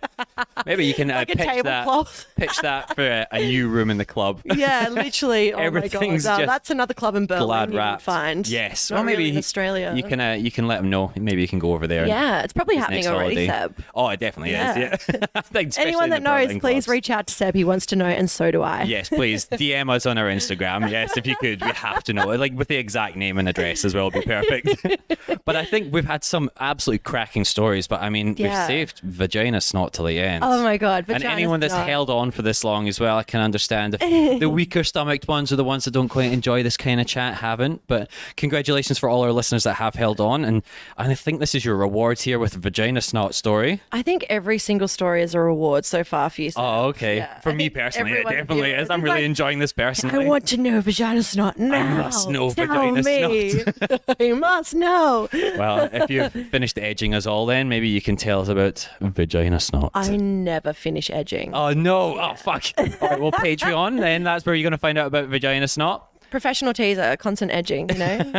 Maybe you can like pitch that for a new room in the club. Yeah, literally. Oh my god, that's another club in Berlin glad you wrapped. Find. Yes, well, maybe really in Australia. You can let him know. Maybe you can go over there. Yeah, it's probably happening already, Seb. Oh, it definitely is. Yeah. Anyone that knows, please reach out to Seb. He wants to know, and so do I. Yes, please DM us on our Instagram. Yes, if you could, we have to know. Like with the exact name and address as well, would be perfect. But I think we've had some absolutely cracking stories. But I mean, we've saved vagina snot till the end. Oh my god! And anyone that's held on for this long as well, I can understand. If the weaker stomached ones are the ones that don't quite enjoy this kind of chat, haven't. But congratulations for all our listeners that have held on. And I think this is your reward here with Vagina Snot Story. I think every single story is a reward so far for you. Oh, okay. Yeah. For me personally, it definitely is. I'm really enjoying this personally. I want to know Vagina Snot now. I must know Vagina Snot. You must know. Well, if you've finished edging us all, then maybe you can tell us about Vagina Snot. I never finish edging. Oh, no. Oh, fuck. All right, well, Patreon, then that's where you're going to find out about Vagina Snot. Professional teaser, constant edging, you know?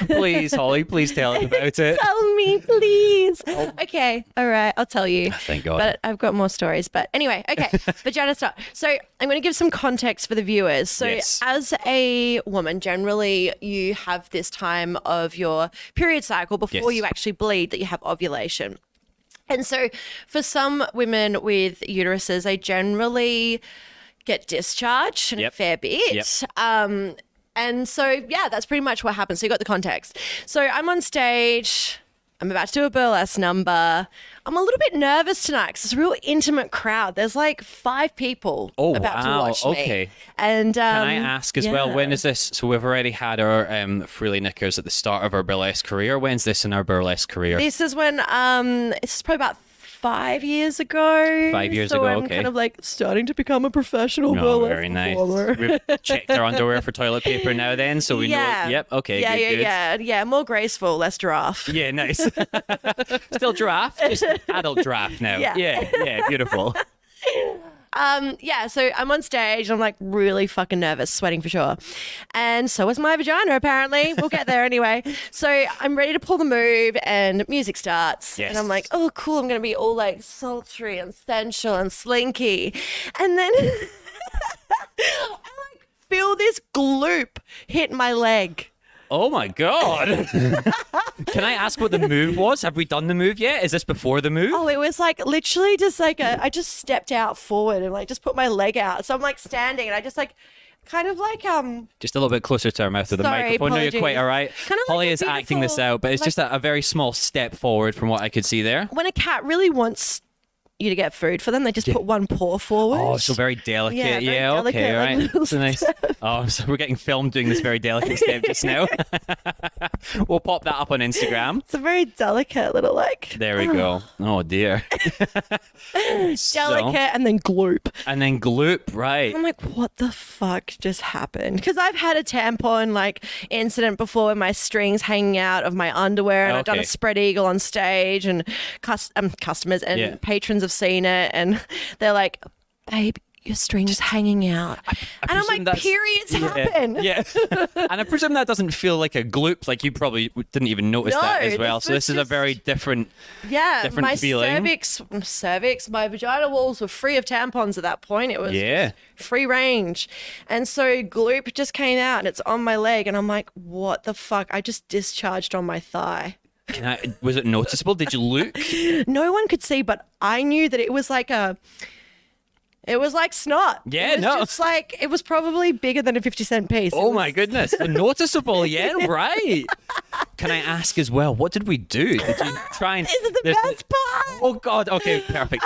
Please, Holly, please tell us about it. Tell me, please. Okay, all right, I'll tell you. Thank God. But I've got more stories. But anyway, okay, Vagina Snot. So I'm going to give some context for the viewers. So as a woman, generally you have this time of your period cycle before you actually bleed that you have ovulation. And so for some women with uteruses, they generally get discharged a fair bit. And so, that's pretty much what happens. So you got the context. So I'm on stage. I'm about to do a burlesque number. I'm a little bit nervous tonight because it's a real intimate crowd. There's like 5 people about to watch me. Okay. And can I ask as well, when is this? So we've already had our Frilly Knickers at the start of our burlesque career. When's this in our burlesque career? This is when, it's probably about 5 years ago. 5 years so ago, I'm kind of like starting to become a professional burlesque very nice. performer. We've checked our underwear for toilet paper now then, so we know. Yep, okay, good. Yeah, more graceful, less giraffe. Yeah, nice. Still giraffe, just adult giraffe now. Yeah, beautiful. So I'm on stage. I'm like really fucking nervous, sweating for sure. And so is my vagina, apparently. We'll get there anyway. So I'm ready to pull the move and music starts. Yes. And I'm like, oh, cool. I'm going to be all like sultry and sensual and slinky. And then I like feel this gloop hit my leg. Oh my God. Can I ask what the move was? Have we done the move yet? Is this before the move? Oh, it was like literally just like I just stepped out forward and like just put my leg out. So I'm like standing and I just like kind of like just a little bit closer to our mouth of the microphone. Apologies. No, you're quite all right. Kind of Holly like is acting this out, but it's just a very small step forward from what I could see there. When a cat really wants you to get food for them, they just put one paw forward. Oh, so very delicate. Yeah, very okay, delicate, right. like, That's a nice. Oh, so we're getting filmed doing this very delicate step just now. We'll pop that up on Instagram. It's a very delicate little like. There we go. Oh dear. Delicate and then gloop. And then gloop, right. I'm like, what the fuck just happened? Because I've had a tampon like incident before with my strings hanging out of my underwear, and I've done a spread eagle on stage, and customers and patrons have seen it, and they're like, babe, your string's hanging out. And I'm like, periods happen. Yeah. And I presume that doesn't feel like a gloop. Like you probably didn't even notice that as well. So this is a very different my feeling. cervix, my vagina walls were free of tampons at that point. It was free range. And so gloop just came out and it's on my leg. And I'm like, what the fuck? I just discharged on my thigh. Was it noticeable? Did you look? No one could see, but I knew that it was like it was like snot. Yeah, it was just like, it was probably bigger than a 50-cent piece. Oh my goodness. Noticeable, yeah, right. Can I ask as well, what did we do? Did you try and... This is the best part. Oh God, okay, perfect.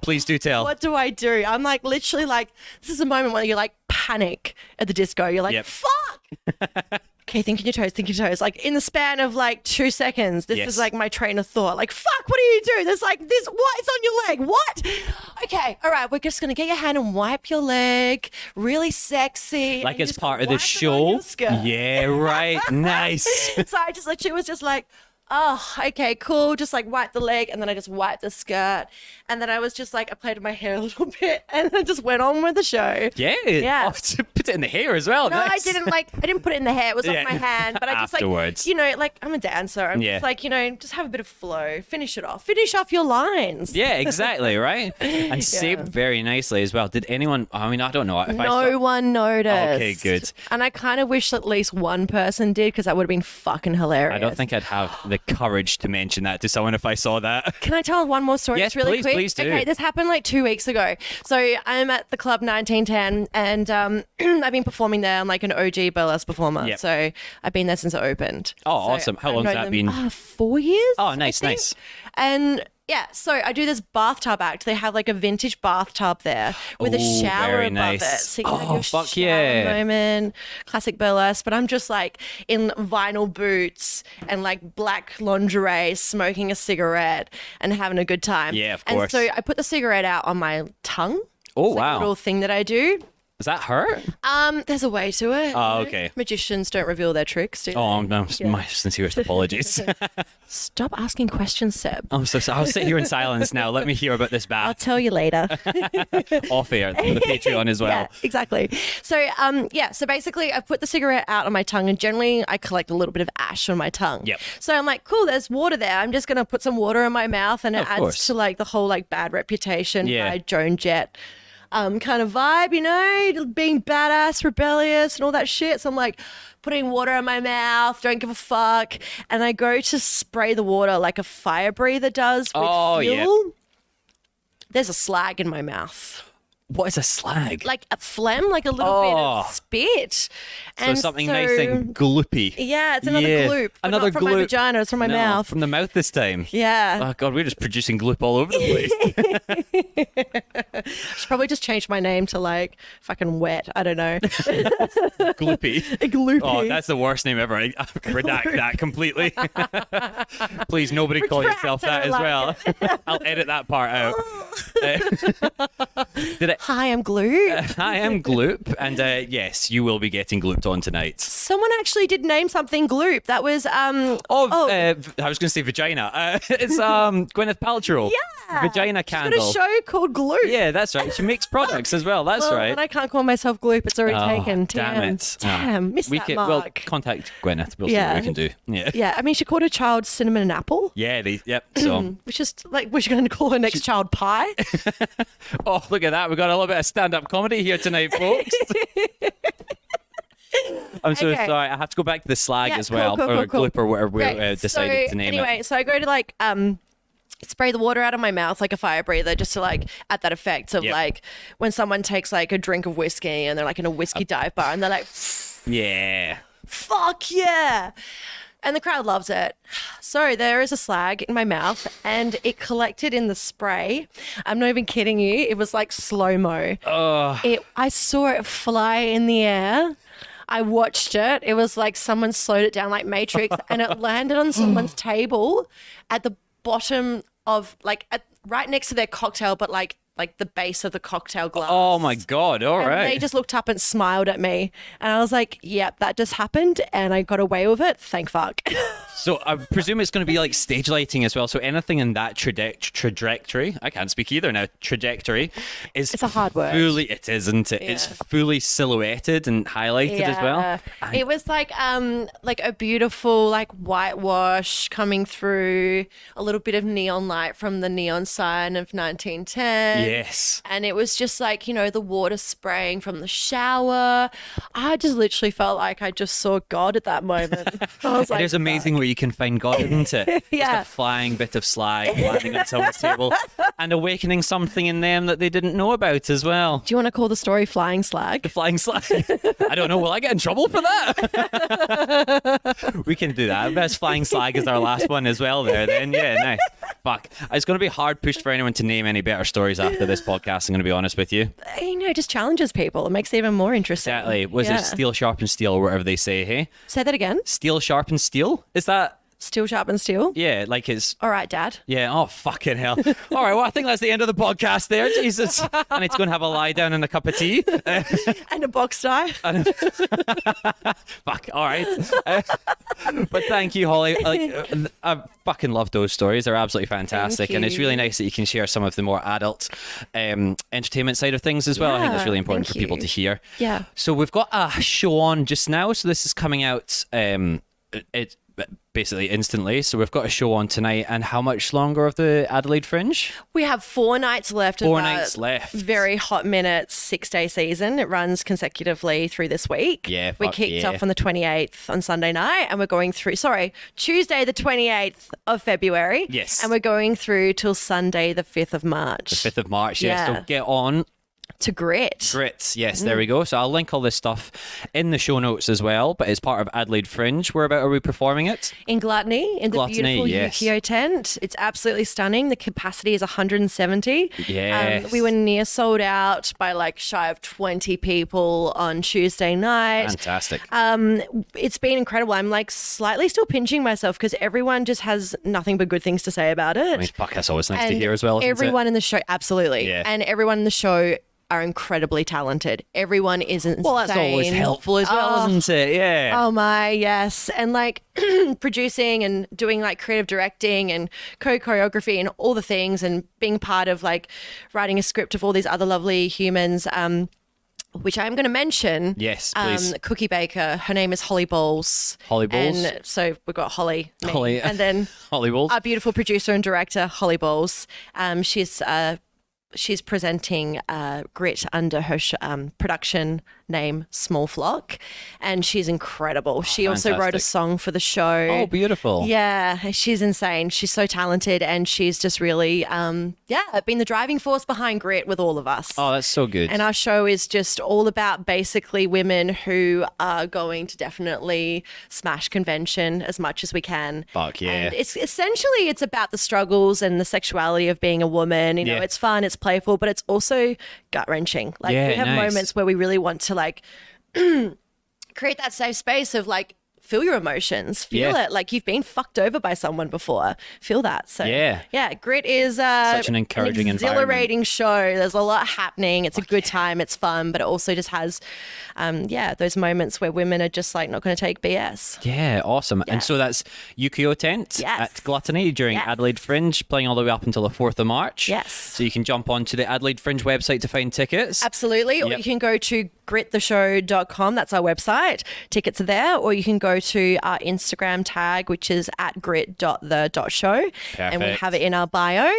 Please do tell. What do I do? I'm like, literally like, this is a moment where you like panic at the disco. You're like, fuck. Okay, think in your toes. Like in the span of like 2 seconds, this is like my train of thought. Like, fuck, what do you do? There's like this, what? It's on your leg. What? Okay, all right, we're just going to get your hand and wipe your leg. Really sexy. Like it's part of the show. Yeah, right. Nice. So I just literally was just like, oh, okay, cool. Just like wipe the leg, and then I just wiped the skirt. And then I was just like, I played with my hair a little bit and then just went on with the show. Yeah. Yeah. Oh, put it in the hair as well. No, nice. I didn't put it in the hair. It was on my hand. But I just afterwards. like, you know, like I'm a dancer. I'm just like, you know, just have a bit of flow. Finish it off. Finish off your lines. Yeah, exactly, right? And saved very nicely as well. Did anyone, I mean, I don't know. If no one noticed. Okay, good. And I kind of wish at least one person did, because that would have been fucking hilarious. I don't think I'd have the courage to mention that to someone if I saw that. Can I tell one more story? Yes, really please, quick? please do. Okay, this happened like 2 weeks ago. So I'm at the club 1910, and I've been performing there. I'm like an OG burlesque performer. Yep. So I've been there since it opened. Oh, awesome. How long's that been? 4 years. Oh, nice. And yeah, so I do this bathtub act. They have like a vintage bathtub there with a shower above it. So you can have your fuck shower moment, classic burlesque. But I'm just like in vinyl boots and like black lingerie, smoking a cigarette and having a good time. Yeah, of course. And so I put the cigarette out on my tongue. Oh, it's like wow. a little thing that I do. Does that hurt? There's a way to it. Oh, okay. Magicians don't reveal their tricks, do they? Oh, no, my sincerest apologies. Stop asking questions, Seb. I'm so sorry. I'll sit here in silence now. Let me hear about this I'll bath. tell you later. Off air, the Patreon as well. Yeah, exactly. So, so basically I put the cigarette out on my tongue, and generally I collect a little bit of ash on my tongue. Yep. So I'm like, cool, there's water there. I'm just going to put some water in my mouth, and it adds to like the whole like bad reputation by Joan Jett. Kind of vibe, you know, being badass, rebellious and all that shit. So I'm like putting water in my mouth, don't give a fuck. And I go to spray the water like a fire breather does with fuel. Yeah. There's a slag in my mouth. What is a slag? Like a phlegm, like a little bit of spit. So something nice and gloopy. Yeah, it's another gloop. Another not from my vagina, it's from my mouth. From the mouth this time. Yeah. Oh, God, we're just producing gloop all over the place. Should probably just change my name to like fucking wet. I don't know. Gloopy. Gloopy. Oh, that's the worst name ever. I redact that completely. Please, nobody call yourself that as well. I'll edit that part out. Hi, I'm Gloop. Hi, I'm Gloop. And yes, you will be getting glooped on tonight. Someone actually did name something Gloop. That was I was going to say vagina. It's Gwyneth Paltrow. Yeah. Vagina candle. She's got a show called Gloop. Yeah, that's right. She makes products as well. That's right. And I can't call myself Gloop. It's already taken. Damn it. Damn. Missed that mark. Well, contact Gwyneth. We'll see what we can do. Yeah. Yeah. I mean, she called her child cinnamon and apple. Yeah. Yep. So. Which is like, we're going to call her next child pie. Oh, look at that. We've got a little bit of stand-up comedy here tonight, folks. I'm so sorry. I have to go back to the slag as well, or gloop, or whatever we decided to name it. Anyway, so I go to like spray the water out of my mouth like a fire breather, just to like add that effect of like when someone takes like a drink of whiskey and they're like in a whiskey dive bar and they're like, yeah, fuck yeah. And the crowd loves it. So there is a slag in my mouth and it collected in the spray. I'm not even kidding you. It was like slow-mo. I saw it fly in the air. I watched it. It was like someone slowed it down like Matrix and it landed on someone's table at the bottom of like right next to their cocktail, but like the base of the cocktail glass. Oh my God. All right. They just looked up and smiled at me. And I was like, yep, that just happened. And I got away with it. Thank fuck. So I presume it's going to be like stage lighting as well. So anything in that trajectory, I can't speak either now, trajectory is it's a hard word. It is, isn't it? Yeah. It's fully silhouetted and highlighted as well. It was like a beautiful like whitewash coming through, a little bit of neon light from the neon sign of 1910. Yes. And it was just like, you know, the water spraying from the shower. I just literally felt like I just saw God at that moment. I was like, it is amazing where you can find God, isn't it? Yeah. Just a flying bit of slag landing on someone's table and awakening something in them that they didn't know about as well. Do you want to call the story Flying Slag? The Flying Slag? I don't know. Will I get in trouble for that? We can do that. Best Flying Slag is our last one as well there then. Yeah, nice. Fuck. It's going to be hard pushed for anyone to name any better stories after this podcast, I'm going to be honest with you. You know, it just challenges people. It makes it even more interesting. Exactly. Was it steel sharpens steel or whatever they say, hey? Say that again. Steel sharpens steel? Is that... Steel sharpens steel? Yeah, like it's... All right, Dad. Yeah, oh, fucking hell. All right, well, I think that's the end of the podcast there. Jesus. I need to go and have a lie down and a cup of tea. And a box tie. Fuck, all right. But thank you, Holly. I fucking love those stories. They're absolutely fantastic. And it's really nice that you can share some of the more adult entertainment side of things as well. I think that's really important for people to hear. Yeah. So we've got a show on just now. So this is coming out... basically instantly. So we've got a show on tonight. And how much longer of the Adelaide Fringe? We have 4 nights left. 4 nights left. Very hot minutes, 6-day season. It runs consecutively through this week. Yeah, we kicked off on the 28th on Sunday night and we're going through, Tuesday the 28th of February. Yes. And we're going through till Sunday the 5th of March. The 5th of March, yes. So get on to Grit. Grit, yes, there we go. So I'll link all this stuff in the show notes as well, but it's part of Adelaide Fringe. Whereabout are we performing it? In Gluttony, in the beautiful Yukio tent. It's absolutely stunning. The capacity is 170. Yes. We were near sold out by like shy of 20 people on Tuesday night. Fantastic. It's been incredible. I'm like slightly still pinching myself because everyone just has nothing but good things to say about it. I mean, fuck, that's always nice to hear as well. Everyone in the show, absolutely. Yeah. And everyone in the show are incredibly talented. Everyone is insane. Well, that's always helpful as well, isn't it? Yeah. Oh my, yes. And like producing and doing like creative directing and choreography and all the things and being part of like writing a script of all these other lovely humans, which I'm going to mention. Yes, please. Cookie baker. Her name is Holly Balls. Holly Balls. And so we've got Holly. Holly. And then Holly Balls. Our beautiful producer and director, Holly Balls. She's presenting Grit under her production name Small Flock, and she's incredible. Oh, she also wrote a song for the show. Oh, beautiful. Yeah, she's insane. She's so talented, and she's just really been the driving force behind Grit with all of us. Oh, that's so good. And our show is just all about basically women who are going to definitely smash convention as much as we can. Fuck yeah. And it's about the struggles and the sexuality of being a woman. You know, it's fun, it's playful, but it's also gut-wrenching. Like we have moments where we really want to like create that safe space of like feel your emotions, feel it like you've been fucked over by someone before, feel that. So Grit is such an encouraging exhilarating show. There's a lot happening. It's a good time, it's fun, but it also just has those moments where women are just like not going to take BS. Yeah, awesome. And so that's Yukio Tent at Gluttony during Adelaide Fringe, playing all the way up until the 4th of March. Yes. So you can jump onto the Adelaide Fringe website to find tickets. Absolutely. Or you can go to grittheshow.com. That's our website. Tickets are there. Or you can go to our Instagram tag, which is @grit.the.show. And we have it in our bio.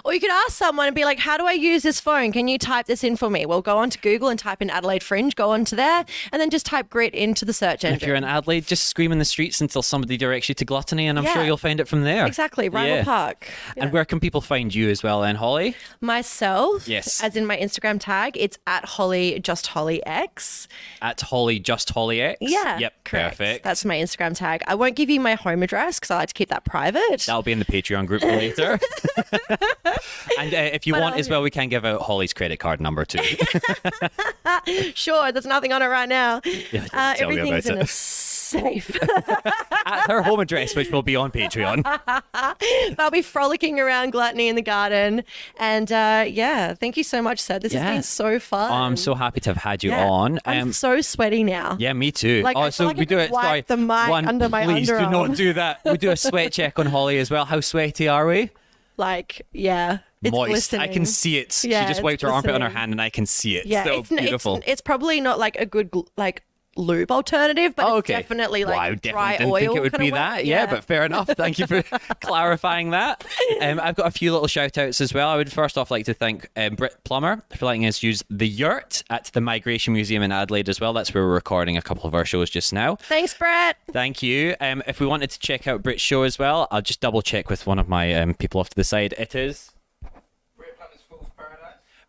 Or you could ask someone and be like, how do I use this phone? Can you type this in for me? Well, go on to Google and type in Adelaide Fringe, go on to there, and then just type Grit into the search engine. If you're in Adelaide, just scream in the streets until somebody directs you to Gluttony, and I'm sure you'll find it from there. Exactly, Rival Park. Yeah. And where can people find you as well then, Holly? Myself, yes, as in my Instagram tag, it's @HollyJustHollyX. @HollyJustHollyX. Yeah, yep, correct. perfect. That's my Instagram tag. I won't give you my home address because I like to keep that private. That'll be in the Patreon group later. And if you want as well, we can give out Holly's credit card number too. Sure, there's nothing on it right now. Yeah, everything's in a safe. At her home address, which will be on Patreon. I'll be frolicking around Gluttony in the garden. And thank you so much, Seth. This has been so fun. Oh, I'm so happy to have had you on. I'm so sweaty now. Yeah, me too. We do it. Sorry, the mic under my please underarm. do not do that. We do a sweat check on Holly as well. How sweaty are we? It's moist. glistening. I can see it. Yeah, she just wiped her armpit on her hand, and I can see it. Yeah, so beautiful. It's probably not like a good lube alternative, but it's definitely I dry didn't oil. think it would be that. Yeah, but fair enough. Thank you for clarifying that. I've got a few little shout outs as well. I would first off like to thank Britt Plumber for letting us use the yurt at the Migration Museum in Adelaide as well. That's where we're recording a couple of our shows just now. Thanks, Brett. Thank you. If we wanted to check out Britt's show as well, I'll just double check with one of my people off to the side. It is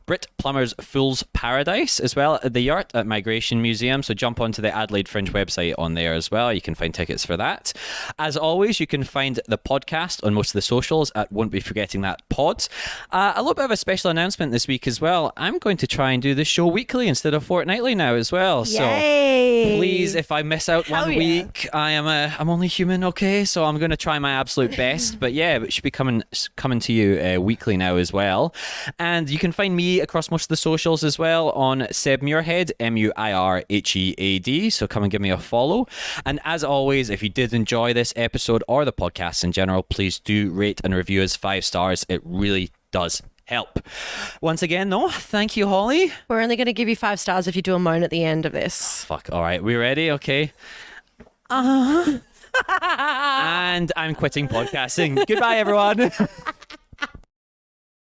Britt Plumber's Fool's Paradise as well at the Yurt at Migration Museum. So jump onto the Adelaide Fringe website on there as well. You can find tickets for that. As always, you can find the podcast on most of the socials at Won't Be Forgetting That Pod. A little bit of a special announcement this week as well. I'm going to try and do this show weekly instead of fortnightly now as well. Yay. So please, if I miss out one week, I'm only human, okay? So I'm going to try my absolute best. But yeah, it should be coming to you weekly now as well. And you can find me across most of the socials as well on Seb Muirhead, Muirhead. So come and give me a follow. And as always, if you did enjoy this episode or the podcast in general, please do rate and review us 5 stars. It really does help. Once again, though, thank you, Holly. We're only going to give you 5 stars if you do a moan at the end of this. Fuck. All right, we ready? Okay. And I'm quitting podcasting. Goodbye, everyone.